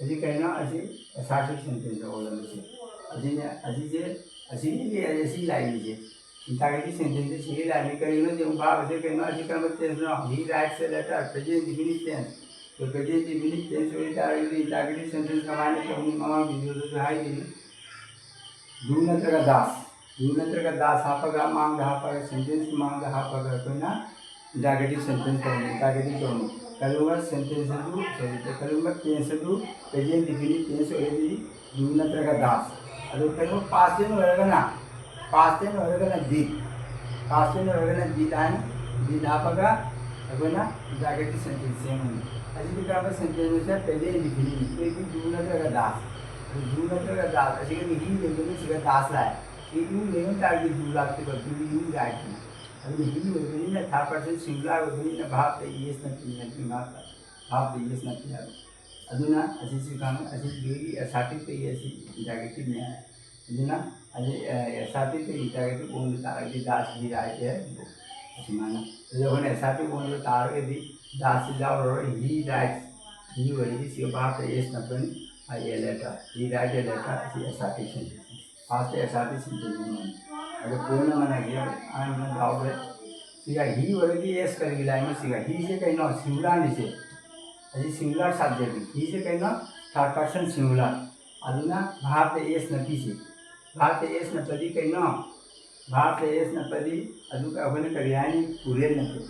ऐसी कहना ऐसी एसआरटी सेंटेंस है बोलने से ऐसी लाइन लीजिए इंटरगेटिव सेंटेंस से सीधी लाइन कहीं ना जो भाव ऐसे कहना ऐसी कर्म टेंस ना he writes a letter present indefinite tense तो प्रेजेंट इंडेफिनिट टेंस होता है इंटरगेटिव सेंटेंस का माने तो हम मामा वीडियो तो हाई दी दूनत्र का दास हापगा मांग हापगा सेंटेंस मांग हापगा कोई ना इंटरगेटिव सेंटेंस करेंगे इंटरगेटिव करेंगे कलुंगा सेंटेंस दू सॉरी तो कलुंगा टेंस दू प्रेजेंट इंडेफिनिट टेंस होएगी दूनत्र का दास ಅದು ಕೆಲವು ಪಾಸ್ಟ್ ಏನು ಹೊರಗನ ದಿ ಹಾಪಾಗ ಅದನ್ನ ಇಂಟರಗೇಟಿವ್ ಸೆಂಟೆನ್ಸ್ ಸೇಮ್ ಅದಿ ಬಿಕಾಗ ಸೆಂಟೆನ್ಸ್ ಪೆಲೆ ಲಿಖಿನಿ ಏಕಿ दूनत्र का दास असी के ही लेकिन सिगा दास लाए ये यू लेकिन टारगेट दू लागते पर दू यू राइट है अभी ही होती है थर्ड पर्सन सिंगुलर होती है भाव पे यस नहीं भाव पे यस नहीं अदुना असी सिखाना असी जोई एसआरटी पे असी इंटरगेटिव में है अदुना असी एसआरटी पे इंटरगेटिव बोल तारगे दास ही राइट है असी माना जब एसआरटी बोल तारगे दी दास जाओ ही राइट ही वही सी भाव पे यस नहीं ये letter he right a letter असी एसआरटी सेंटेंस फास्ट एसआरटी सेंटेंस में अगर पूर्ण मना गया आने में डाउट है सीधा ही वही यस करेगी लाइन में सीधा ही से कहीं ना सिंगुलर नीचे अभी सिंगुलर सब्जेक्ट ही से कहीं ना थर्ड पर्सन सिंगुलर अदुना भाव पे एस नपीसी भाव पे एस नपदी कहीं ना भाव पे एस नपदी अदु का अपने करियानी पूरे नपे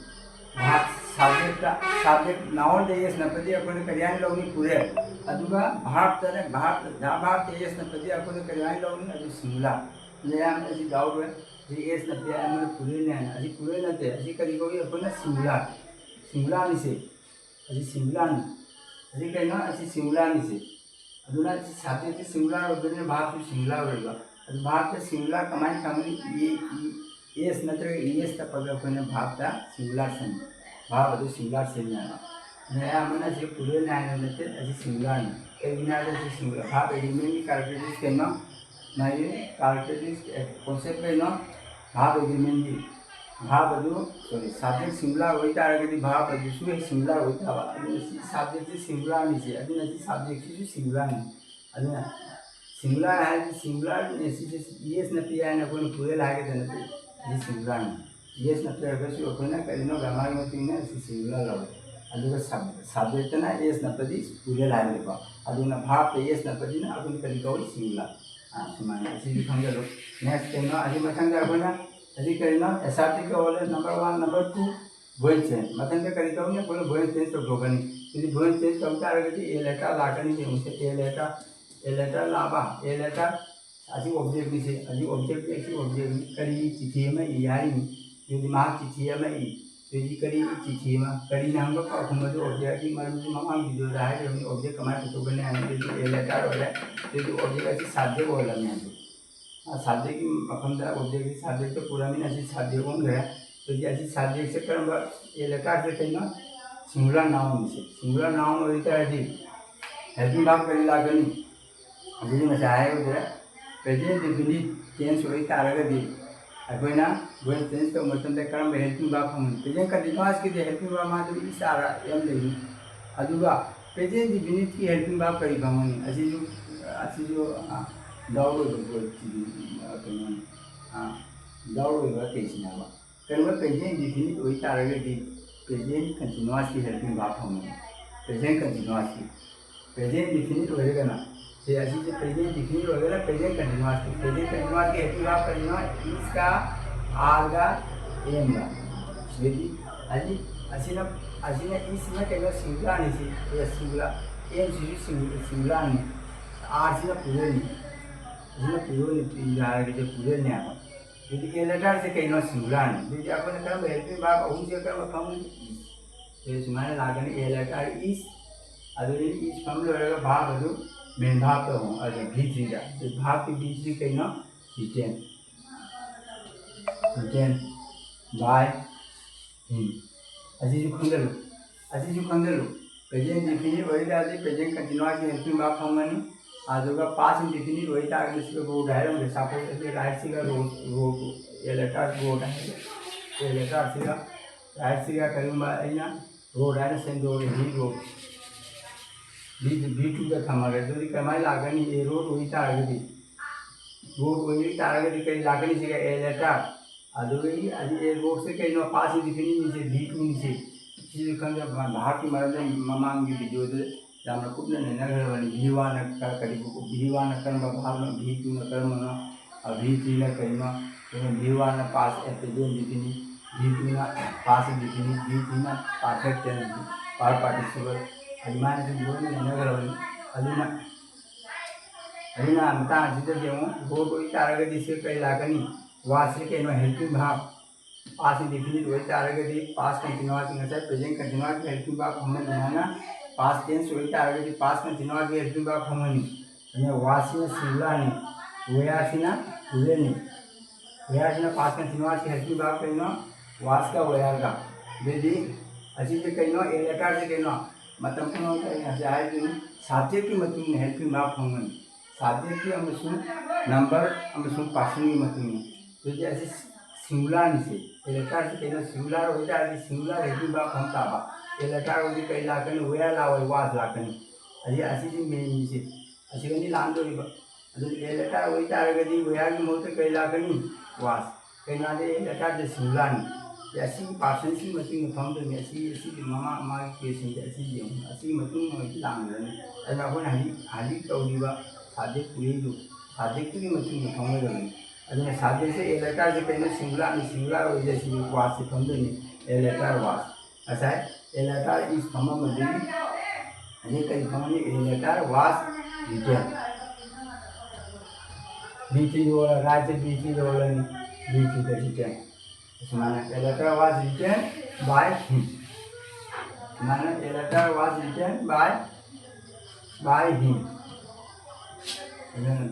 भाव सब्जेक्ट नाउन दे एस नपदी अपने करियानी लोगनी पूरे अदु का भाव तने भाव पे एस नपदी अपने करियानी लोगनी अदु सिंगुलर ले हम ऐसी डाउट है ये एस नपे हमने पूरे नहीं अभी पूरे नते अभी कभी कोई अपने सिंगुलर नीचे अभी सिंगुलर अभी कहना अभी सिंगुलर नीचे अदुना सब्जेक्ट सिंगुलर होने भाव से सिंगुलर होगा भाव से सिंगुलर कमाई कमी ये एस नत्र एस तक अपने भाव का सिंगुलर से भाव अभी सिंगुलर से नया मैंने से पूरे नहीं नते अभी सिंगुलर नहीं कई बिना से सिंगुलर भाव एलिमेंट कैरेक्टरिस्टिक्स कहना नहीं कैरेक्टरिस्टिक्स कॉन्सेप्ट कहना भाव एलिमेंट भाव अदु सॉरी सब्जेक्ट सिंगुलर होता है कि भाव अदु सु सिंगुलर होता है सब्जेक्ट सिंगुलर नहीं है अदु नहीं सब्जेक्ट सिंगुलर नहीं अदु सिंगुलर है सिंगुलर ऐसी यस न पिया न कोई पूरे लागे देने पे ये सिंगुलर नहीं यस न पिया बस वो कोई ना करिनो गमाई में तीन सिंगुलर लो अदु का सब्जेक्ट ना यस न पदी पूरे लागे दे अदु न भाव पे यस न पदी ना अपन करी कोई सिंगुलर समान ऐसे दिखाऊं जरूर नेक्स्ट कहना अभी मथंग जागोना अभी कहना एसआरटी के वाले नंबर 1 नंबर 2 वॉइस चेंज मथंग के करी कहूँ बोले वॉइस चेंज तो होगा नहीं यदि वॉइस चेंज करता है कि ए लेटर लागनी है उनसे ए लेटर लाबा ए लेटर अभी ऑब्जेक्ट नहीं से अभी ऑब्जेक्ट करी चिट्ठी में यारी यदि माँ चिट्ठी में यदि करी चिट्ठी में करी नाम का पाखुम जो ऑब्जेक्ट की मर्म जो मामा वीडियो रहा है जो ऑब्जेक्ट कमाए तो करने आने यदि ए लेटर हो जाए यदि ऑब्जेक्ट ऐसी साध्य को लगने हैं साध्य की मखमदार ऑब्जेक्ट की साध्य तो पूरा में ऐसी साध्य को गया तो ये ऐसी साध्य से कर्म ए लेटर से कहना सिंगुलर नाउन से सिंगुलर नाउन होता है जी हेल्पिंग भाग करी लागनी अभी में चाहे उधर प्रेजेंट इंडेफिनिट टेंस होता है दी अखोना वॉइस चेंज तो मतलब कर्म हेल्पिंग भाग हम प्रेजेंट कंटीन्यूअस की हेल्पिंग भाग मा तो इशारा एम लेगी अदुगा प्रेजेंट इंडेफिनिट की हेल्पिंग भाग करी भागनी असी जो दाउड़ दाउड़ कैसे कहीं प्रेजेंट इंडेफिनिट होता है प्रेजेंट कंटीन्यूअस की हेल्पिंग भाग हम प्रेजेंट कंटीन्यूअस की प्रेजेंट इंडेफिनिट होएगा ना से ऐसी जो प्रेजेंट इंडेफिनिट होएगा ना प्रेजेंट कंटीन्यूअस की हेल्पिंग भाग करना इसका आर का एम का यदि अजी ऐसी ना असीना इसमें कहीं सिंगला नहीं सी ये सिंगला एम सी सिंगला नहीं आर सीना पूरे नहीं इसमें पूरे नहीं यार कि पूरे नहीं आता यदि ये लेटर से कहीं सिंगला नहीं यदि अपन कर हेल्पिंग भाग अहू से कर फम तो इसमें लागने ये लेटर इस अदर इस फम लोग भाग अदू मेन भाग तो हूँ अदर भीतरी का भाग की भीतरी कहीं रिटेन बाय अजीजु खंगलु प्रेजेंट डिफिनिट ओइदादि प्रेजेंट कंटीन्यूअस हेल्पिंग भाग फमनी आदुगा पास इंडिफिनिट ओइदा अगले को डायरेक्ट में सपोज ये राइट सिगा रोड ये लेटर रोड है ये लेटर सिगा राइट सिगा करूंगा इना रोड है सेंडो ही रोड B2 का थमागे तो कमाई लागनी ये रोड ओइदा अगदी रोड ओइदा अगदी कई लागनी सिगा ये लेटर अदुगी अदि ये रोड से कई नो पास इंडिफिनिट नीचे B2 नीचे चीज खंगे भाग की मरदे ममांग की वीडियो दे जामना कुपने ने नगर वाली भीवान का करीबु को भीवान कर्म भाव में V2 न कर्म न V3 न कर्म तो भीवान पास एप्लीकेशन डिफिनी V2 न पास डिफिनी V3 न परफेक्ट टेंस पार पार्टिसिपल अभिमान से बोल में नगर वाली अलिना मता जिते जेमो रोड कोई तारगे दिसे कई लागनी वासे के नो हेल्पिंग भाव पास डिफिनिट वही तारगे पास कंटीन्यूअस नसे प्रेजेंट कंटीन्यूअस हेल्पिंग भाव हमने बनाना पास टेंस वही तारगे पास कंटीन्यूअस हेल्पिंग भाव हमनी અને વાસને સિવલાની વયાસીના ઉલેની વયાસીના पास कंटीन्यूअस हेल्पिंग भाव कइनो वास का वयागा बेदी अजी जे कइनो ए लेटर से कइनो मतलब कोनो कइनो जाय दिन साथे की मतलब हेल्पिंग भाव हमनी साथे की अमसुन नंबर अमसुन पासिंग मतलब तो जैसे सिंगुलर से लेटर से कहीं सिंगुलर हो जाए सिंगुलर हेल्पिंग भाव हम ताबा ये लेटर होगी कई लाकन वेया लावे वास लाकन अजी असी जी मेन से असी कनी लांदो रिबा अजी ये लेटर होई तारगदी वेया की मोते कई लाकन वास कई ना दे लेटर से सिंगुलर ऐसी पार्सन की मतीन फम तो ऐसी मामा मां के से ऐसी जे असी मतीन में लांगने अना कोन हाली तौलीबा सादे पुरी दो सादे की मतीन फम गने अदने सादे से ए लेटर से कहीं सिंगुलर हो जैसे वास से फम नहीं ए लेटर वास ऐसा है ए लेटर इस फम में दी अने कई फम ने ए लेटर वास रिटर्न बीटी हो राज्य बीटी हो बीटी का रिटर्न माना ए लेटर वास रिटर्न बाय हिम माना ए लेटर वास रिटर्न बाय हिम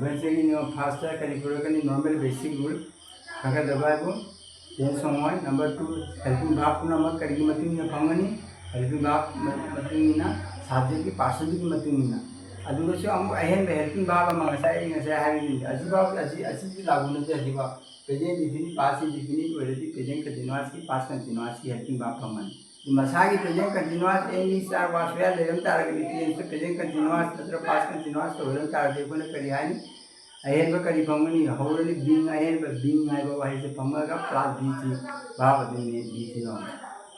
वैसे ही नो फास्टर करिकुलर का नॉर्मल बेसिक रूल अगर दबाबो ये समय नंबर 2 हेल्पिंग भाव पुना मत करी मतिन न फंगनी हेल्पिंग भाव मतिन ना सब्जेक्ट की पार्सल की मतिन ना अदुगो से हम अहेन हेल्पिंग भाव मा ngasa हारिनि अजिबाव अजी लागु न अजिबा present definite past definite already present continuous की पास्ट कंटीन्यूअस की हेल्पिंग भाव फंगनी मसागी प्रेजेंट कंटीन्यूअस एनी स्टार वास वेल लेम तारगे टेंस प्रेजेंट कंटीन्यूअस नत्र पास्ट कंटीन्यूअस तो लेम तारगे कोन करी हानि अहेन ब करी फंगनी हौरली बीइंग अहेन ब बीइंग आइबो वाहि से फंगगा प्लस बीची भाव दिने बीची नो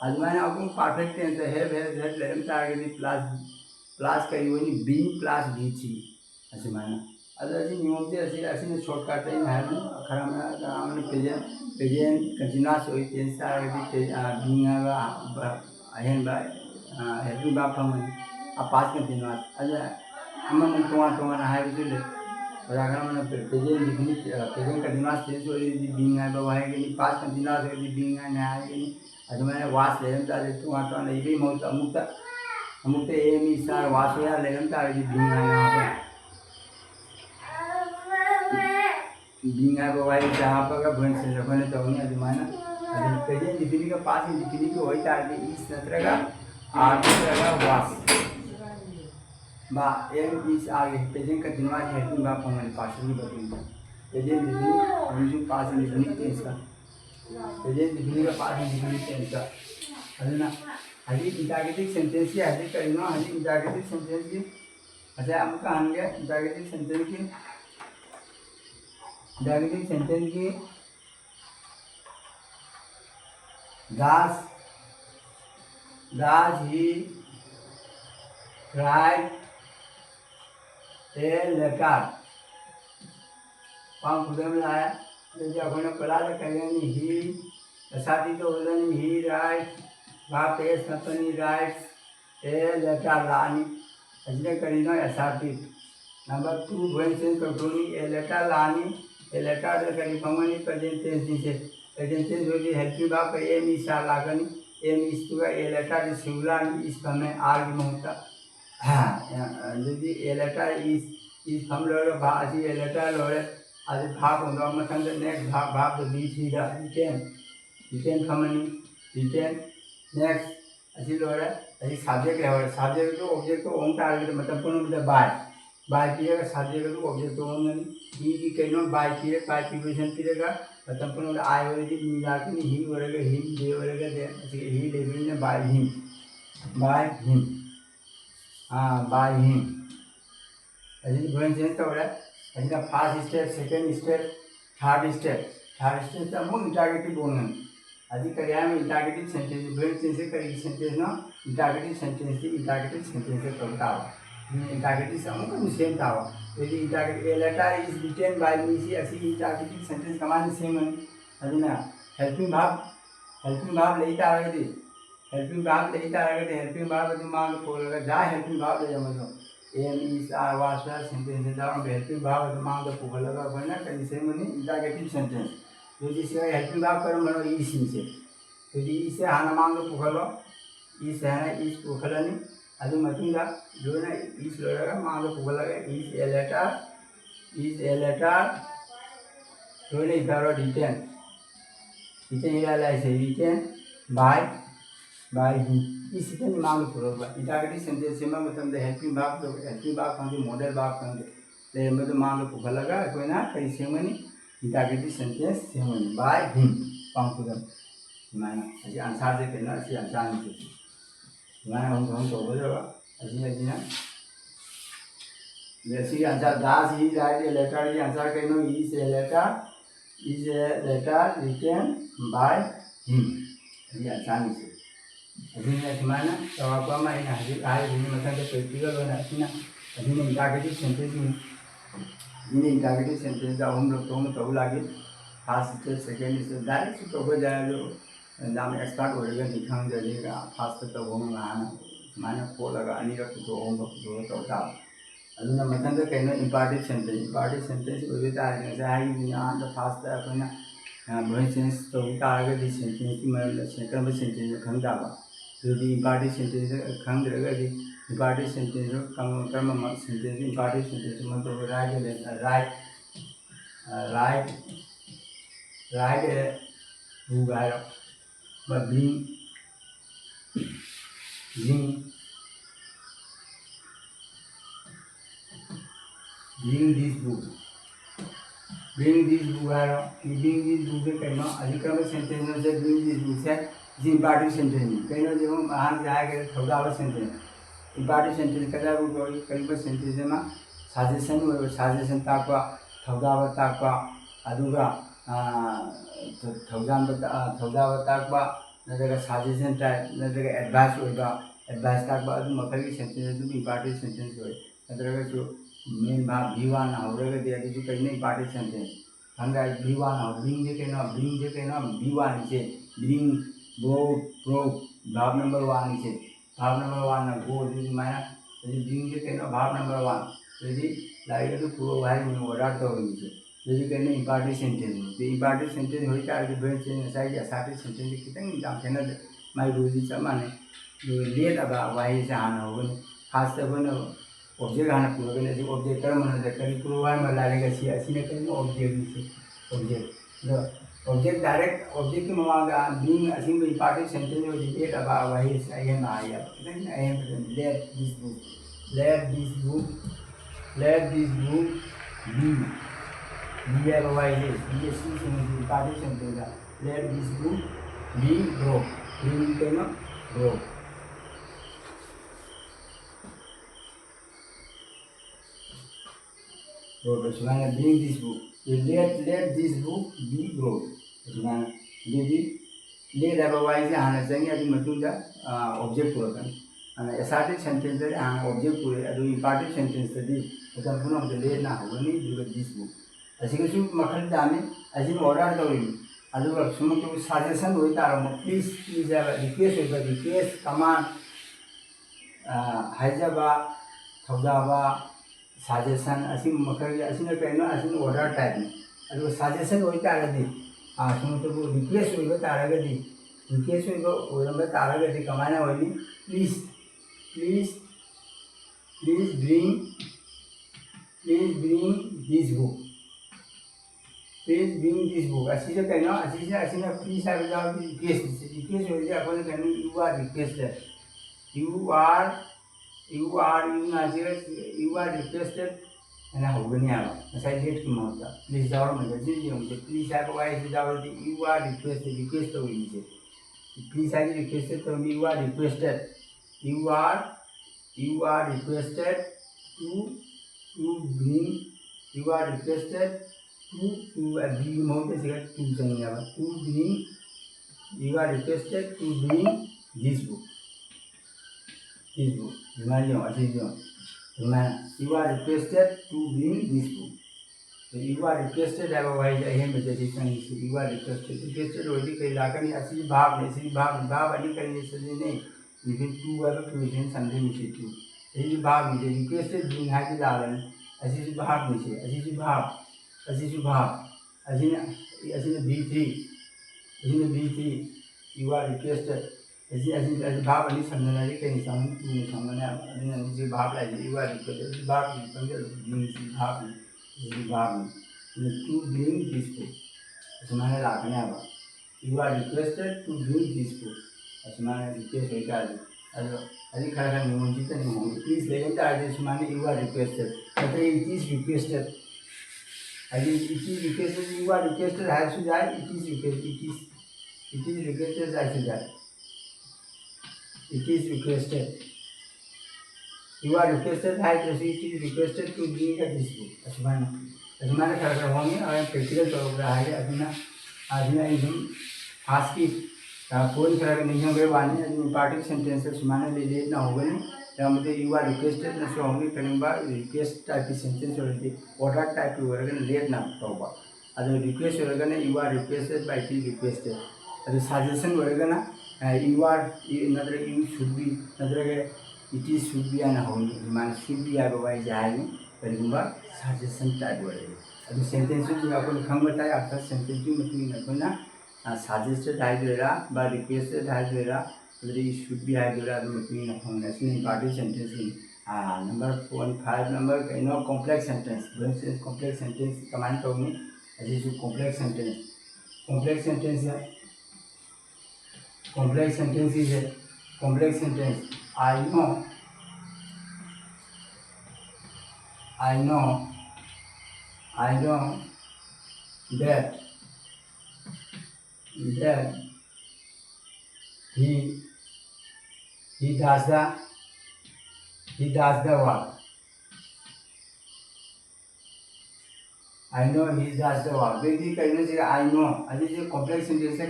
अजमाने अपन परफेक्ट टेंस हैव लेम तारगे प्लस करी वनी बीइंग प्लस बीची अजमाने अदि नियम से असिने शॉर्टकट इन है खरामना हमने प्रेजेंट कंटीन्यूअस होई टेंस तारगे बीइंग आगा अहेन बा हेल्पिंग भाव फंगनी आ पास्ट कंटीन्यूअस अजा अमन टोन है बिले रागना मन present definite present continuous tense होई बीइंग आइबो वाहि के पास्ट कंटीन्यूअस होई बीइंग ना है के अजमाने वास लेम तारे टोन इबे मौत अमुते एमी स्टार वास या लेम तारे बीइंग ना बीइंग आइबो वाहि जहां पर का भन से रखने तो नहीं अजमाना अदि प्रेजेंट डिफिनिट का पास्ट डिफिनिट होई तारे इस नत्रगा आर्टिकल वास बा एम इस आगे प्रेजेंट कंटीन्यूअस हेल्पिंग भाव फंगनी पार्शियली बदलूंगा प्रेजेंट डिफिनिट हम पास्ट डिफिनिट टेंस का प्रेजेंट डिफिनिट का पास्ट डिफिनिट टेंस का अदना हजी इंटरगेटिव सेंटेंस की हजी करिनो हजी इंटरगेटिव सेंटेंस की अच्छा हम कहां गया इंटरगेटिव सेंटेंस की does he write a letter पांच खुदे में आया तो जब अपने पढ़ा ले कहेंगे ही साथी तो बोलेंगे ही राइट भाप एस कंपनी राइट्स ए लेटर लानी अजने करीनो एसआरपी नंबर 2 भोइन चेंज कंट्रोली ए लेटर लानी ए लेटर द करी फंगनी प्रेजेंट टेंस दिसे प्रेजेंट टेंस होती हेल्पिंग भाप एम इस लागनी एम इस टू ए लेटर सिंगुलर इस फमे आर की मुहूर्त हां यदि ए लेटर इस फम लोरे भा असी ए लेटर लोरे आज भाप होगा मतलब नेक्स्ट भाप द बी थी द रिटेन फमनी रिटेन नेक्स्ट असी लोरे असी सब्जेक्ट है सब्जेक्ट तो ऑब्जेक्ट तो ओन टारगेट मतलब पुनः बाय पीरेगा सब्जेक्ट तो ऑब्जेक्ट तो ओन ई की कइनो बाय प्रीपोजिशन पीरेगा मतलब पुनः आई ऑलरेडी मिलाके ही वरेगा हिम दे वरेगा दे असी ही लेवल ने बाय हिम हां बाय हिम असी भोइन चेंज तो रहा असी का first step second step third step तक इंटरगेटिव बोलना अभी करिया में इंटरगेटिव सेंटेंस भोइन चेंज से करी सेंटेंस ना इंटरगेटिव सेंटेंस से करता हो इंटरगेटिव से हम सेम था यदि interrogative a letter is written by me सी असी इंटरगेटिव सेंटेंस कमांड सेम है अदुना हेल्पिंग भाव लेता आगे हेल्पिंग भाव अदु मान को जा हेल्पिंग भाव ले मतलब am is are was sentence दा हेल्पिंग भाव अदु मान को लगा बना करी सेम है इंटरगेटिव सेंटेंस यदि से हेल्पिंग भाव कर मनो इस से यदि इसे हाना मांग पुखलो इस है इस पुखलनी अदु मतुंगा जो ना इस लोरगा मांग पुखलगा इस ए लेटर तो ने करो रिटेन इला से रिटेन बाय ही इस के मांग पुखलगा इंटरगेटिव सेंटेंस में मतलब द हेल्पिंग भाव का मॉडल भाव का ले मतलब मांग पुखलगा कोइना कई सेमनी इंटरगेटिव सेंटेंस सेमनी बाय हिम पांगपुदम माना असी आंसर से कहना असी आंसर से माना हम तो बोलेगा असी जैसे आंसर दास ही राइट ए लेटर की आंसर कहनो is a letter written by him असी आंसर से असी माना तो आपको मैं हजी आए दिन मतलब के प्रैक्टिकल होना असी असी इंटरगेटिव सेंटेंस में इंटरगेटिव सेंटेंस हम लोग तो लगे first step second step direct तो हो जाए जो नाम एक्सपर्ट होगा दिखांग जलेगा फर्स्ट तो हम माने को लगा अनि रख तो हम तो था अदुना मतलब कहीं इंपॉर्टेंट सेंटेंस होता है जैसे है कि यहां तो फर्स्ट अपना भोइन चेंज तो तारगे दी सेंटेंस की मतलब सेकंड सेंटेंस खंगा बा यदि इंपॉर्टेंट सेंटेंस खंगरेगा दी इंपॉर्टेंट सेंटेंस कर्म सेंटेंस इंपॉर्टेंट सेंटेंस मतलब right बुगारो but bring this book है bring this book से कहना अधिकरण सेंटेंस से bring this book से जी इंपॉर्टेंट सेंटेंस कहना जो हम आगे जाएगा थोड़ा सेंटेंस इंपॉर्टेंट सेंटेंस कदा कोई करीब सेंटेंस में सजेशन ताकवा थोड़ा ताकवा अदुगा थोड़ा ताकवा नजर सजेशन टाइप नजर एडवाइस ताकवा अदु मखल की सेंटेंस इंपॉर्टेंट सेंटेंस होय नजर जो मेन भाग V1 होरगा दे अदु कहीं इंपॉर्टेंट सेंटेंस हंगा V1 हो bring जे कहना V1 से bring bro भाव नंबर 1 से भाव नंबर 1 ना go जो माना यदि bring जे कहना भाव नंबर 1 यदि लाइक तो पूरा भाई में ऑर्डर तो होनी चाहिए यदि कहना इंपॉर्टेंट सेंटेंस तो इंपॉर्टेंट सेंटेंस होता है जो ब्रेन चेंज ऐसा कि सारे सेंटेंस कितने दाम कहना माय रूल से माने जो लेट अब वाई से आना होगा खास तौर पर ऑब्जेक्ट आना पूरा करने से ऑब्जेक्ट कर मन से करी पूरा में लाएगा सी ऐसी ने कहीं ऑब्जेक्ट डायरेक्ट ऑब्जेक्ट की मांगा बीइंग असिंग इंपॉर्टेंट सेंटेंस जो लेट अब वाई से आई एम आई अब let this book be अब वाई है ये सी से इंपॉर्टेंट सेंटेंस है let this book be grow be कहना grow तो सुनाना bring this book let this book be grow सुनाना यदि let अब वाई से आना चाहिए अभी मतुजा ऑब्जेक्ट पूरा करना एसाटे सेंटेंस रे ऑब्जेक्ट पूरे अदु इंपॉर्टेंट सेंटेंस दी मतलब पुनः ले ना होगनी दिस बुक असिगसु मखल दामे असिन ऑर्डर तौरी ꯑꯗꯨꯒ ꯁꯨꯝꯃꯛꯇꯕꯨ ꯁꯖꯦꯁꯟ ꯑꯣꯏꯇꯥꯔꯕ ꯄ꯭ꯂꯤꯖ ꯄ꯭ꯂꯤꯖ ꯍꯥꯏꯕ ꯔꯤꯀ꯭ꯋꯦꯁ ꯑꯣꯏꯕ ꯔꯤꯀ꯭ꯋꯦꯁ ꯀꯃꯥꯟ ꯍꯥꯏꯖꯕ ꯊꯧꯖꯥꯕ ꯁꯖꯦꯁꯟ ꯑꯁꯤꯒꯨꯝꯕ ꯈꯔꯒꯤ ꯑꯁꯤꯅ ꯀꯩꯅꯣ ꯑꯁꯤꯅ ꯑꯣꯔꯗꯔ ꯇꯥꯏꯞꯅꯤ ꯑꯗꯨꯒ ꯁꯖꯦꯁꯟ ꯑꯣꯏꯇꯥꯔꯒꯗꯤ ꯁꯨꯝꯃꯛꯇꯕꯨ ꯔꯤꯀ꯭ꯋꯦꯁ ꯑꯣꯏꯕ ꯇꯥꯔꯒꯗꯤ ꯔꯤꯀ꯭ꯋꯦꯁ ꯑꯣꯏꯕ ꯑꯣꯏꯔꯝꯕ ꯇꯥꯔꯒꯗꯤ ꯀꯃꯥꯏꯅ ꯑꯣꯏꯅꯤ please please please bring this book please bring this book असीसे कहीं असीसे प्लीज है रिक्वेस्ट रिक्वेस्ट हो जाए अपन कहीं you are requested you are requested है होगनी है लेट की महत्व प्लीज जाओ मतलब प्लीज है वाई जाओ यू आर रिक्वेस्टेड रिक्वेस्ट तो प्लीज है रिक्वेस्टेड तो you are requested you are requested to bring you are requested to be more to bring you are requested to bring this book remind you you are requested to bring this book so you are requested otherwise I am meditation you are requested already kai lakani asi bhav ani kai ne even two other creation something is to this bhav is requested being had lagan asi bhav ni asisu bhav asina b3 you are requested asi bhav ani samjana ri kai samjana ani ji bhav la you are requested bhav ni samjana means bhav ni to bring this book asmana lakana ba you are requested to bring this book asmana request hoita adi khara ni please let it asmana you are requested but it is requested it is requested you are requested has to die it is requested has to die it is requested you are requested has to it is requested to bring this book asmana khara होंगे और practical तो रहा है अदना एकदम खास की कोई तरह नहीं होंगे वाणी इंपॉर्टेंट सेंटेंस असमना ले ना होगा नहीं यू आर रिक्वेस्टेड ना सो होंगे करीबा रिक्वेस्ट टाइप की सेंटेंस होती ऑर्डर टाइप की होगा लेट ना तौबा अदो रिक्वेस्ट होगा ना you are requested by it is requested अदो सजेशन होगा ना यू आर नदर यू शुड बी नदर इट इज शुड बी ना होंगे मान शुड बी आगे वाई जाएगी करीबा सजेशन टाइप होगा अदो सेंटेंस जो आपको खंग बताया आफ्टर सेंटेंस जो मतलब ना suggested हाइड्रेरा बा requested हाइड्रेरा whether it should be हाइड्रेरा तो मतलब function important sentence number 5 number complex sentence complex sentence command तो नहीं ऐसे जो complex sentence है complex sentence I know that he does the work. I know he does the work. Basically, I know. This is a complex sentence.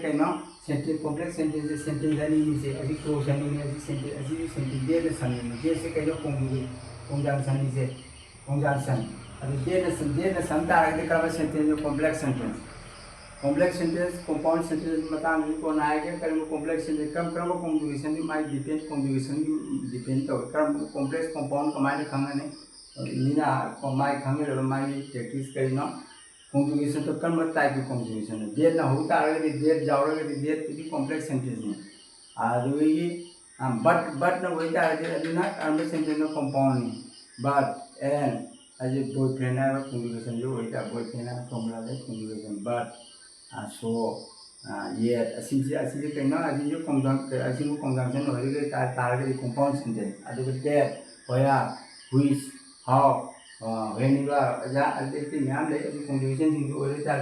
Complex sentence sentence ani se adi clause ani adi sentence de the sun de se conjunction ni se conjunction. Adi de the sun ta adi kara sentence complex sentence. complex sentence compound sentence matang ko na ay kan complex sentence kam conjugation ni mai depend conjugation ni depend to kam complex compound kamai khangna ne nina mai khangre ro mai practice kai no conjugation to kam type of conjugation date na hota age date jawra age date to complex sentence ni adu yi but na hoita age aduna arm sentence no compound ni but and as a boyfriend na conjugation jo hoita boyfriend na formula le conjugation but so yet así que no así yo conjunction हो रही है target compound sentence अदुग that where which how when you are जा अदुग नाम ले अदुग conjugation सिंग हो रही है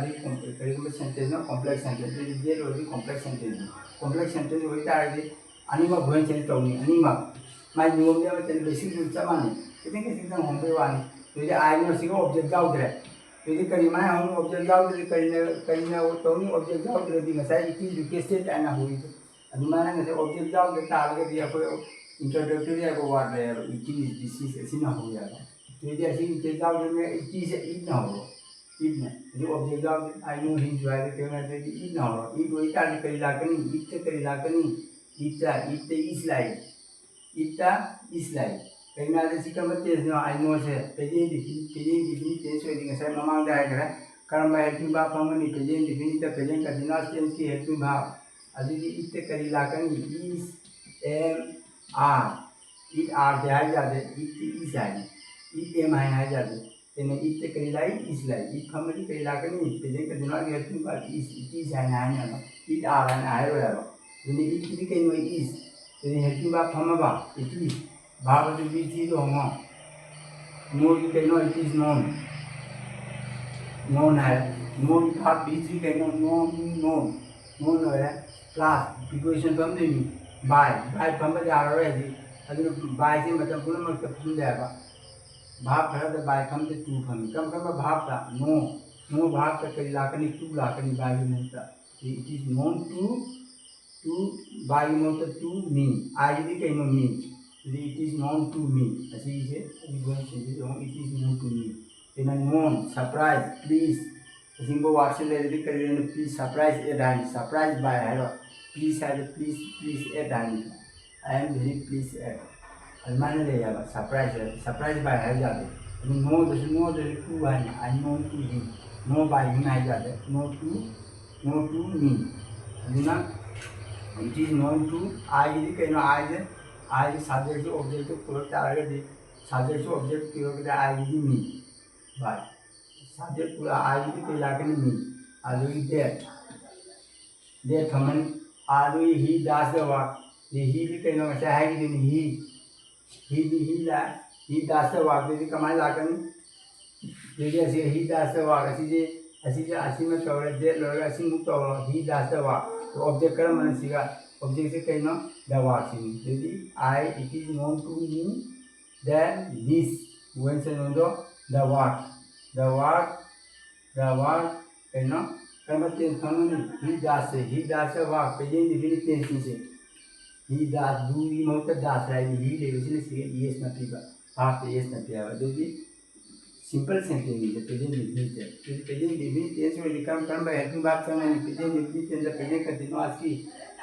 करीब sentence ना complex sentence ये हो रही complex sentence हो रही है अनिमा भवन चेंज करनी अनिमा माय नियम में चल बेसिक रूल चमाने कितने कितने हम पे वाली तो ये आई नो सिको ऑब्जेक्ट जाओ दे यदि करी मैं हम ऑब्जेक्ट जाओ दे करीना वो तो नहीं ऑब्जेक्ट जाओ दे दी मसाई इट इज रिक्वेस्टेड एना हुई तो अनुमान है ऑब्जेक्ट जाओ दे ताल के दिया कोई इंट्रोडक्टरी है को वर्ड है इट इज दिस इज ऐसी ना हो जाएगा तो यदि ऐसी इट जाओ दे में इट इज इट ना हो ईटने जो ऑब्जेक्ट जाओ आई नो ही जो है के मैं तो ईट ना हो ईट वही का करी लाकनी ईट से करी लाकनी ईटा ईट इस लाइट ईटा इस लाइट कहीं ना जैसे कम तेज ना आई नो से पेजिंग डिफिनी तेज हो दिखा सर ममांग दा है करे कर्म हेल्पिंग भाव फंगनी पेजिंग डिफिनी तो पेजिंग कंटीन्यूअस टेंस की हेल्पिंग भाव अभी ईट करी लाकनी इस एम आर ईट आर से है जाते ईट इस है ईट एम है जाते तेने ईट करी लाई इस लाई ईट फंगनी करी लाकनी पेजिंग कंटीन्यूअस की हेल्पिंग भाव इस है ना ईट आर है रो यारो ini itu kay no is ini helping ba phama ba it is भाव जो भी चीज होगा नो की कहीं no it is known है नो भाव भी चीज कहीं no known है प्लस प्रीपोजिशन फॉर्म देनी बाय फॉर्म में आ रहा है जी अभी बाय से मतलब पूरा मतलब फॉर्म जाएगा भाव खड़ा तो बाय फॉर्म से टू फॉर्म कम भाव था नो भाव का कई लाकनी टू लाकनी बाय नहीं था it is known to by not to me I did it no me it is known to me as he said it is known to me then I known surprise please single watch the career please surprise and surprised by her please had please and I am very pleased at alman le ya surprised by her jade no the to I know to him no by him I jade no to me aduna it is known to I is कहीं ना I subject to object to पूरा target दे subject to object पूरा के I is me by subject पूरा I is के लाके नहीं me आलू ही that हमें आलू ही does the work ये ही भी कहीं ना कैसा है कि नहीं he does the work ये कमाई लाके नहीं ये जैसे he does the work ऐसी में कवर that लोग ऐसी मुक्त हो he does the work तो ऑब्जेक्ट कर मन सीगा ऑब्जेक्ट से कहीं ना द वर्क सी यदि I it is known to me that this when से नो द वर्क कहीं ना कर्म टेंस फंगनी ही डास से वर्क प्रेजेंट डिफिनिट टेंस से ही डास डू वी नो द डास राइट ही ले उसने से यस ना पीबा हाफ यस ना पीबा यदि सिंपल सेंटेंस है प्रेजेंट डिफिनिट है प्रेजेंट डिफिनिट टेंस में लिखा कर्म हेल्पिंग वर्ब करना है present definite tense present continuous की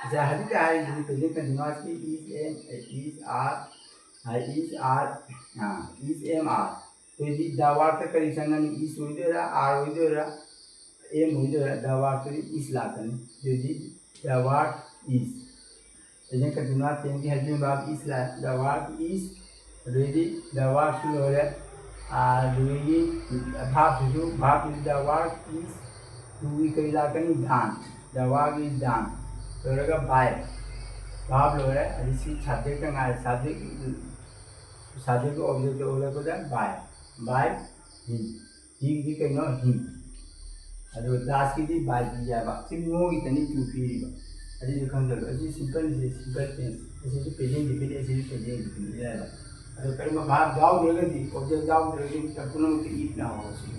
जैसे हर क्या है प्रेजेंट कंटीन्यूअस की इज एम आर तो यदि द वर्ब का करेक्शन नहीं इस हो रहा आर हो रहा एम हो रहा द वर्ब तो इस लाता नहीं यदि the verb is present continuous tense की हेल्पिंग वर्ब इस ला द वर्ब इज यदि द वर्ब शुरू हो रहा doing भाव the work is do कई लाकनी done the work is done तो लगा by भाव लो रहा है इसी सब्जेक्ट का नाम सब्जेक्ट को ऑब्जेक्ट को लगा तो by him ही भी कहीं ना him अरे दास की थी by की जाएगा सिर्फ वो इतनी टू फील अरे जो कौन चलो ऐसी सिंपल टेंस ऐसे जो पेजिंग डिफिनिट ऐसे पेजिंग डिफिनिट जाएगा अरे कहीं भाव जाओ देगा दी ऑब्जेक्ट जाओ देगा दी तब उन्होंने तो ईट ना हो उसी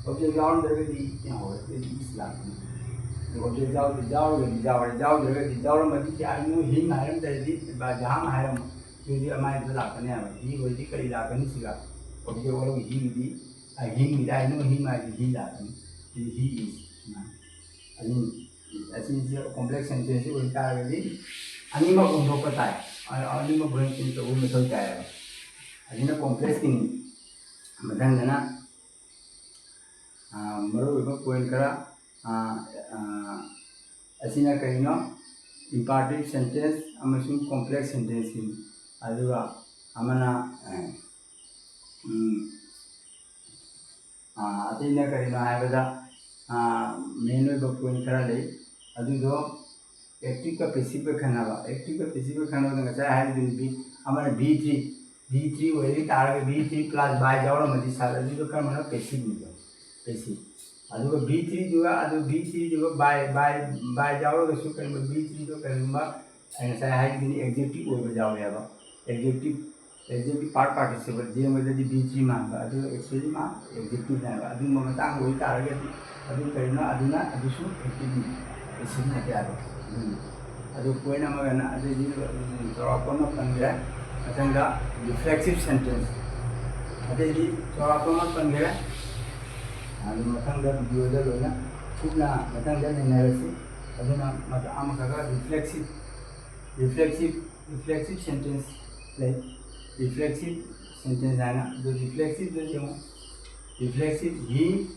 ऑब्जेक्ट जाओ देगा दी ईट ना हो तो इस लाख ऑब्जेक्ट जाओ देगा दी जाओ मत क्या नो ही मायरम तेरी जहाँ मायरम जो दी हमारे तो लाख नहीं आवा ही वही करी लाख नहीं सिगा ऑब्जेक्ट वालों ही दी ही मिला नो ही मायरम ही लाख नहीं ही इस अरे ऐसी कॉम्प्लेक्स सेंटेंस वही का आगे अनिमा उनको पता है अनिमा ब्रेन तो वो मेथड क्या है अजीना कॉम्प्लेक्स की मधंगना मरो पॉइंट करा असीना कहीं इम्पार्टिव सेंटेंस अमसुंग कॉम्प्लेक्स सेंटेंस की अदुगा अमना अतीना कहीं है बदा मेन पॉइंट करा ले अदुदो एक्टिव का पैसिव का खाना एक्टिव का पैसिव का खाना तो है भी हमारे V3 वही तार के V3 प्लस बाय जाओ मजी साल अभी तो कर्म ना पैसिव नहीं पैसिव अदुगा V3 जो है अदु V3 जो बाय जाओ के सुकर में V3 जो करूँगा ऐसा है कि एग्जेक्टिव वो बजाओ यार एग्जेक्टिव पार्टिसिपल जे मतलब V3 मांगा अदु एक्चुअली मां एग्जेक्टिव ना अदु ममतांग वही तार के अदु करीना अदुना अदुसु एक्टिव पैसिव ना क्या अदु कोई ना मगना अदु जी तो अपन पंद्रह अतंगा रिफ्लेक्सिव सेंटेंस अदे जी तो आपको मत पंगे ꯑꯗꯨ ꯃꯊꯪꯗ ꯚꯤꯗꯤꯑꯣꯗ ꯂꯣꯏꯅ ꯀꯨꯞꯅ ꯃꯊꯪꯗ ꯅꯩꯅꯔꯁꯤ ꯑꯗꯨꯅ ꯑꯃꯈꯛ ꯔꯤꯐ꯭ꯂꯦꯛꯁꯤꯞ ꯁꯦꯟꯇꯦꯟꯁ ꯂꯩ ꯔꯤꯐ꯭ꯂꯦꯛꯁꯤꯞ ꯁꯦꯟꯇꯦꯟꯁ ꯍꯥꯏꯅ ꯑꯗꯨ ꯔꯤꯐ꯭ꯂꯦꯛꯁꯤꯞꯇ ꯌꯦꯡꯉꯨ reflexive he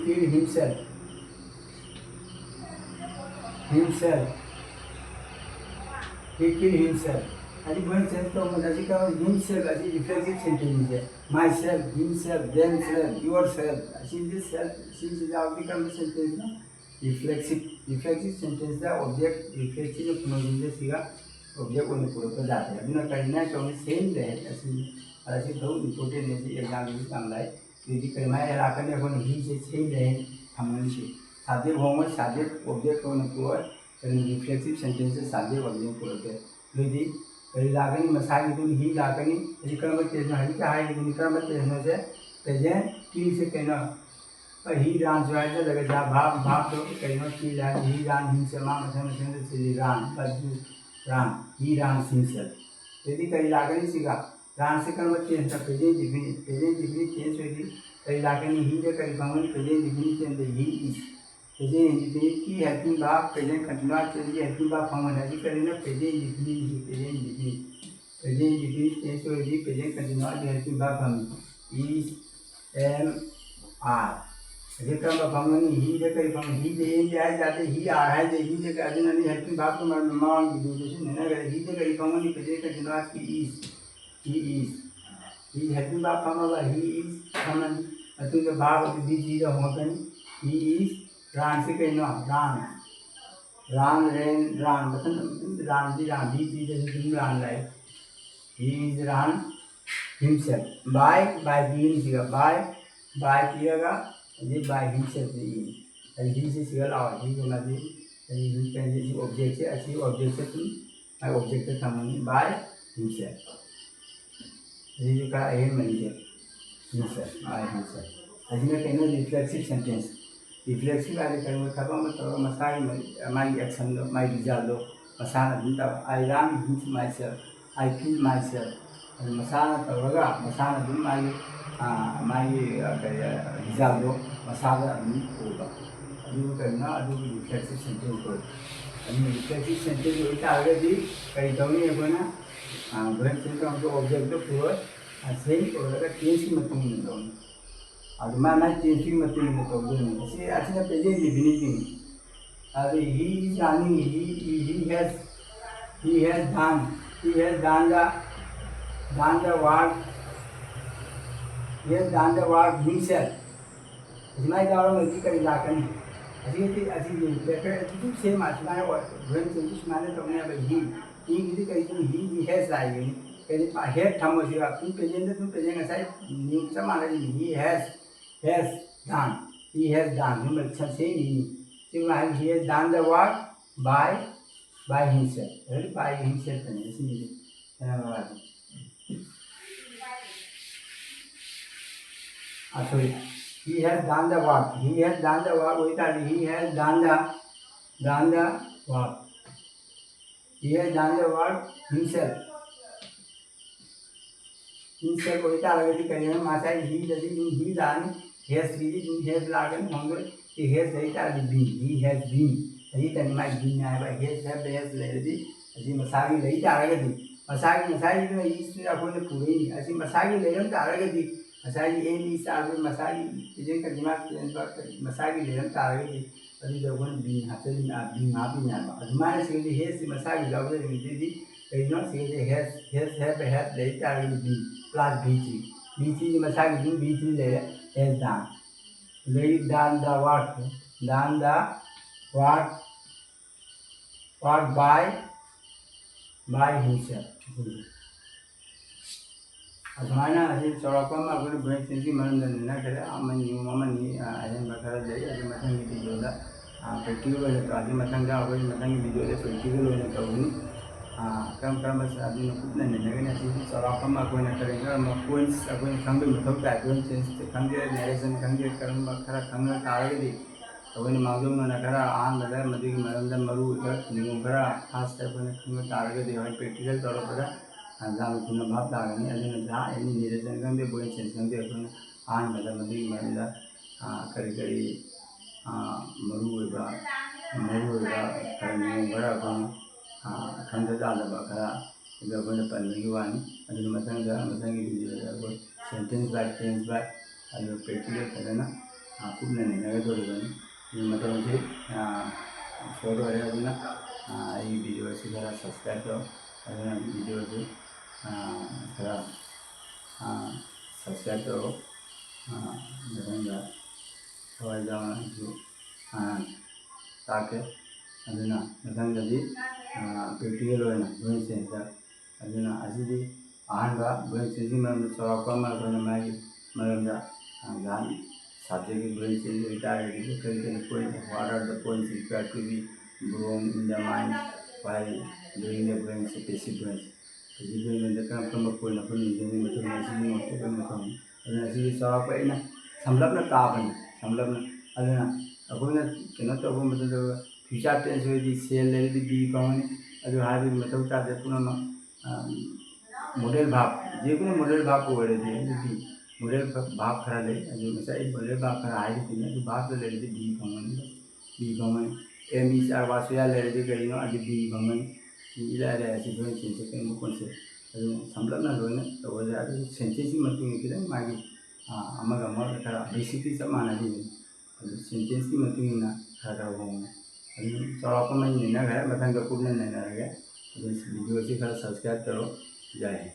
killed himself he killed himself as when sense to as ka himself as reflexive sentence है myself himself themselves yourself as this self since the article sentence ना reflexive sentence दा object reflexive pronoun सिगा object ओने पूरा पर जाते हैं अभी ना करना है तो सेम है ऐसे बहुत important है ये एग्जाम में काम लाए यदि करना है राकन ने अपन ही से सेम है हमने से सादे होंगे सादे object ओने पूरा reflexive sentence से सादे object पूरा पे यदि राकन मसाज तो ही राकन यदि कर्म तेज में है क्या है यदि कर्म तेज में से present की से कहना he ran so I said like भाव तो कहीं ना he ran himself माँ मसलन से ran but you ran he ran himself यदि कहीं लागनी सीखा ran से कर्म चेंज था present definite चेंज हुई थी कहीं लागनी he जो कहीं भावन present definite change he is present indefinite की helping verb present continuous change helping verb भावन है कहीं ना present definite चेंज हुई थी present continuous helping verb भावन is am are ये कर्म भावनी ही जे कई भाव ही जे ये जाए जाते ही आ है जे ही जे का दिन नहीं हेल्पिंग भाव तो मैं मांग डिडक्शन है ना करे ही जे कई भावनी पे का जिनास की इज ही हेल्पिंग भाव भाव ही इज हमन अतु जो भाव दी चीज हो कनी ही इज रान से कई ना रान मतलब रान दी चीज से तुम रान लाए he is run himself by being सीगा बाय कियागा ये by himself and he is real और he जो ना भी he can use object से अच्छी object से तुम object से समझ by himself ये जो का है मनीजे himself by himself अभी मैं कहना reflexive sentence reflexive वाले कर्म खत्म मत करो Masai my action low my result लो मसाना दूँगा I ran myself I kill myself मसाना तोड़गा मसाना दूँ my result लो मसाला अभी होगा अभी वो करना अभी रिफ्लेक्सिव सेंटेंस को अभी रिफ्लेक्सिव सेंटेंस को इतना आगे भी कई तो नहीं है ना ब्रेन सेंस का हमको ऑब्जेक्ट तो पूरा सेम और लगा चेंज की मत नहीं होता हूँ और मैं चेंज की मत नहीं होता हूँ ऐसे ऐसे ना पहले डिफिनिटी अभी he is running he has done the work himself इसमें जाओ मैं कहीं लाकर नहीं ऐसी ये पेपर तो सेम आसमान और ब्रेन से कुछ माने तो मैं अब ही किसी कहीं तुम ही हैज लाएंगे कहीं हेड थम हो जाएगा तुम प्रेजेंट ऐसा न्यू समाना ही हैज डन तुम अच्छा से नहीं तो मैं he has done the work by himself नहीं इसलिए sorry he has done the work वही था he has done the work himself वही था लगे थी कहीं मासा he done has लागन होंगे he has वही था he has been यही तनी मैं been आया भाई has ले ली ऐसी मसागी ले था लगे थी मसागी में इसने अपन पूरे ही ऐसी मसागी ले रहे था लगे थी मसागी मसागी इधर का दिमाग मसागी ले रहा था आगे अभी जब वो बीन हाथ से बीन आप ही नहीं आता हमारे से ये से मसागी जाओ तो मिलती थी कहीं ना से ये है ले था आगे बीन प्लस बीची मसागी बीची ले has done the work by himself अधमाना ऐसे चौराकों में अगर ब्रेन सेंस की मरम ना करे अमनी आयन बखरा जाए ऐसे मथंग की वीडियो दा प्रैक्टिकल है तो आदि मथंग का अगर मथंग की वीडियो ले प्रैक्टिकल होने तो उन्हीं कम बस आदि ने कुछ नहीं लगने ऐसे चौराकों में कोई ना करेंगे हम पॉइंट्स अगर खंगे मतलब बैकग्राउंड सेंस खंगे नरेशन खंगे कर्म बखरा खंगे कारे दी ꯑꯩꯈꯣꯏꯅ ꯃꯥꯡꯖꯧꯅꯅ ꯈꯔ ꯑꯍꯥꯟꯕꯗ ꯃꯗꯨꯒꯤ ꯃꯔꯝꯗ ꯃꯔꯨ ꯑꯣꯏꯕ ꯅꯤꯌꯣꯝ ꯈꯔ ꯐꯥꯔꯁꯇ ꯑꯩꯈꯣꯏꯅ ꯈꯪꯕ ꯇꯥꯔꯒꯗꯤ ꯍꯣꯏ ꯄ꯭ꯔꯦꯛꯇꯤꯀꯦꯜ ꯇꯧꯔꯛꯄꯗ ꯌꯥꯝ ꯊꯨꯅ ꯚꯥꯞ ꯇꯥꯒꯅꯤ ꯑꯗꯨꯅ ꯑꯦꯅꯤ ꯅꯤꯔꯖꯟ ꯈꯪꯗꯦ ꯕꯣꯏꯟ ꯆꯦꯟꯖ ꯈꯪꯗꯦ ꯑꯩꯈꯣꯏꯅ ꯑꯍꯥꯟꯕꯗ ꯃꯗꯨꯒꯤ ꯃꯔꯝꯗ ꯀꯔꯤ ꯀꯔꯤ ꯃꯔꯨ ꯑꯣꯏꯕ खरा नियम खरा खंदा जादब खरा पन्बगी वानी video sentence by tense by practical फजना कूपना नेगदौरबनी से फोटो है वीडियो से खरा सब्सक्राइब करो वीडियो से खरा सब्सक्राइब करो हवाई जहाज ताके मथंगदी प्रैक्टिकल ब्रेन चेंज अहम ब्रेन चेंजिंग चौरापा जहां सब्जेक्ट ब्रेन चेंज होता कई कई point what are the points required to be grown in the mind while doing the brain passive brain कम कम पॉइंट अपन निजेंगे चौरापा समलपना ताबनी समलपना अखोना कनो तब फ्यूचर टेंस होती सेल लेदी बी पानी मत तादे पुनः मॉडल भाव जेको मॉडल भाव को मॉडल भाव खरा ले मॉडल भाव खरा है भाव तो लेदी बी पानी एम इस आर वासुया लेदी कहीं बी पानी इलारे ब्रेन चेंज कहीं कॉन्सेप्ट समलपना लोना तब सेंटेंस की खिंग मागी खरा बेसिकली चप मानदी सेंटेंस की खरा खरा होंगे चौरापा मैं खरा मथंग कूपना नैनरगे वीडियो से खरा सब्सक्राइब करो जय हिंद।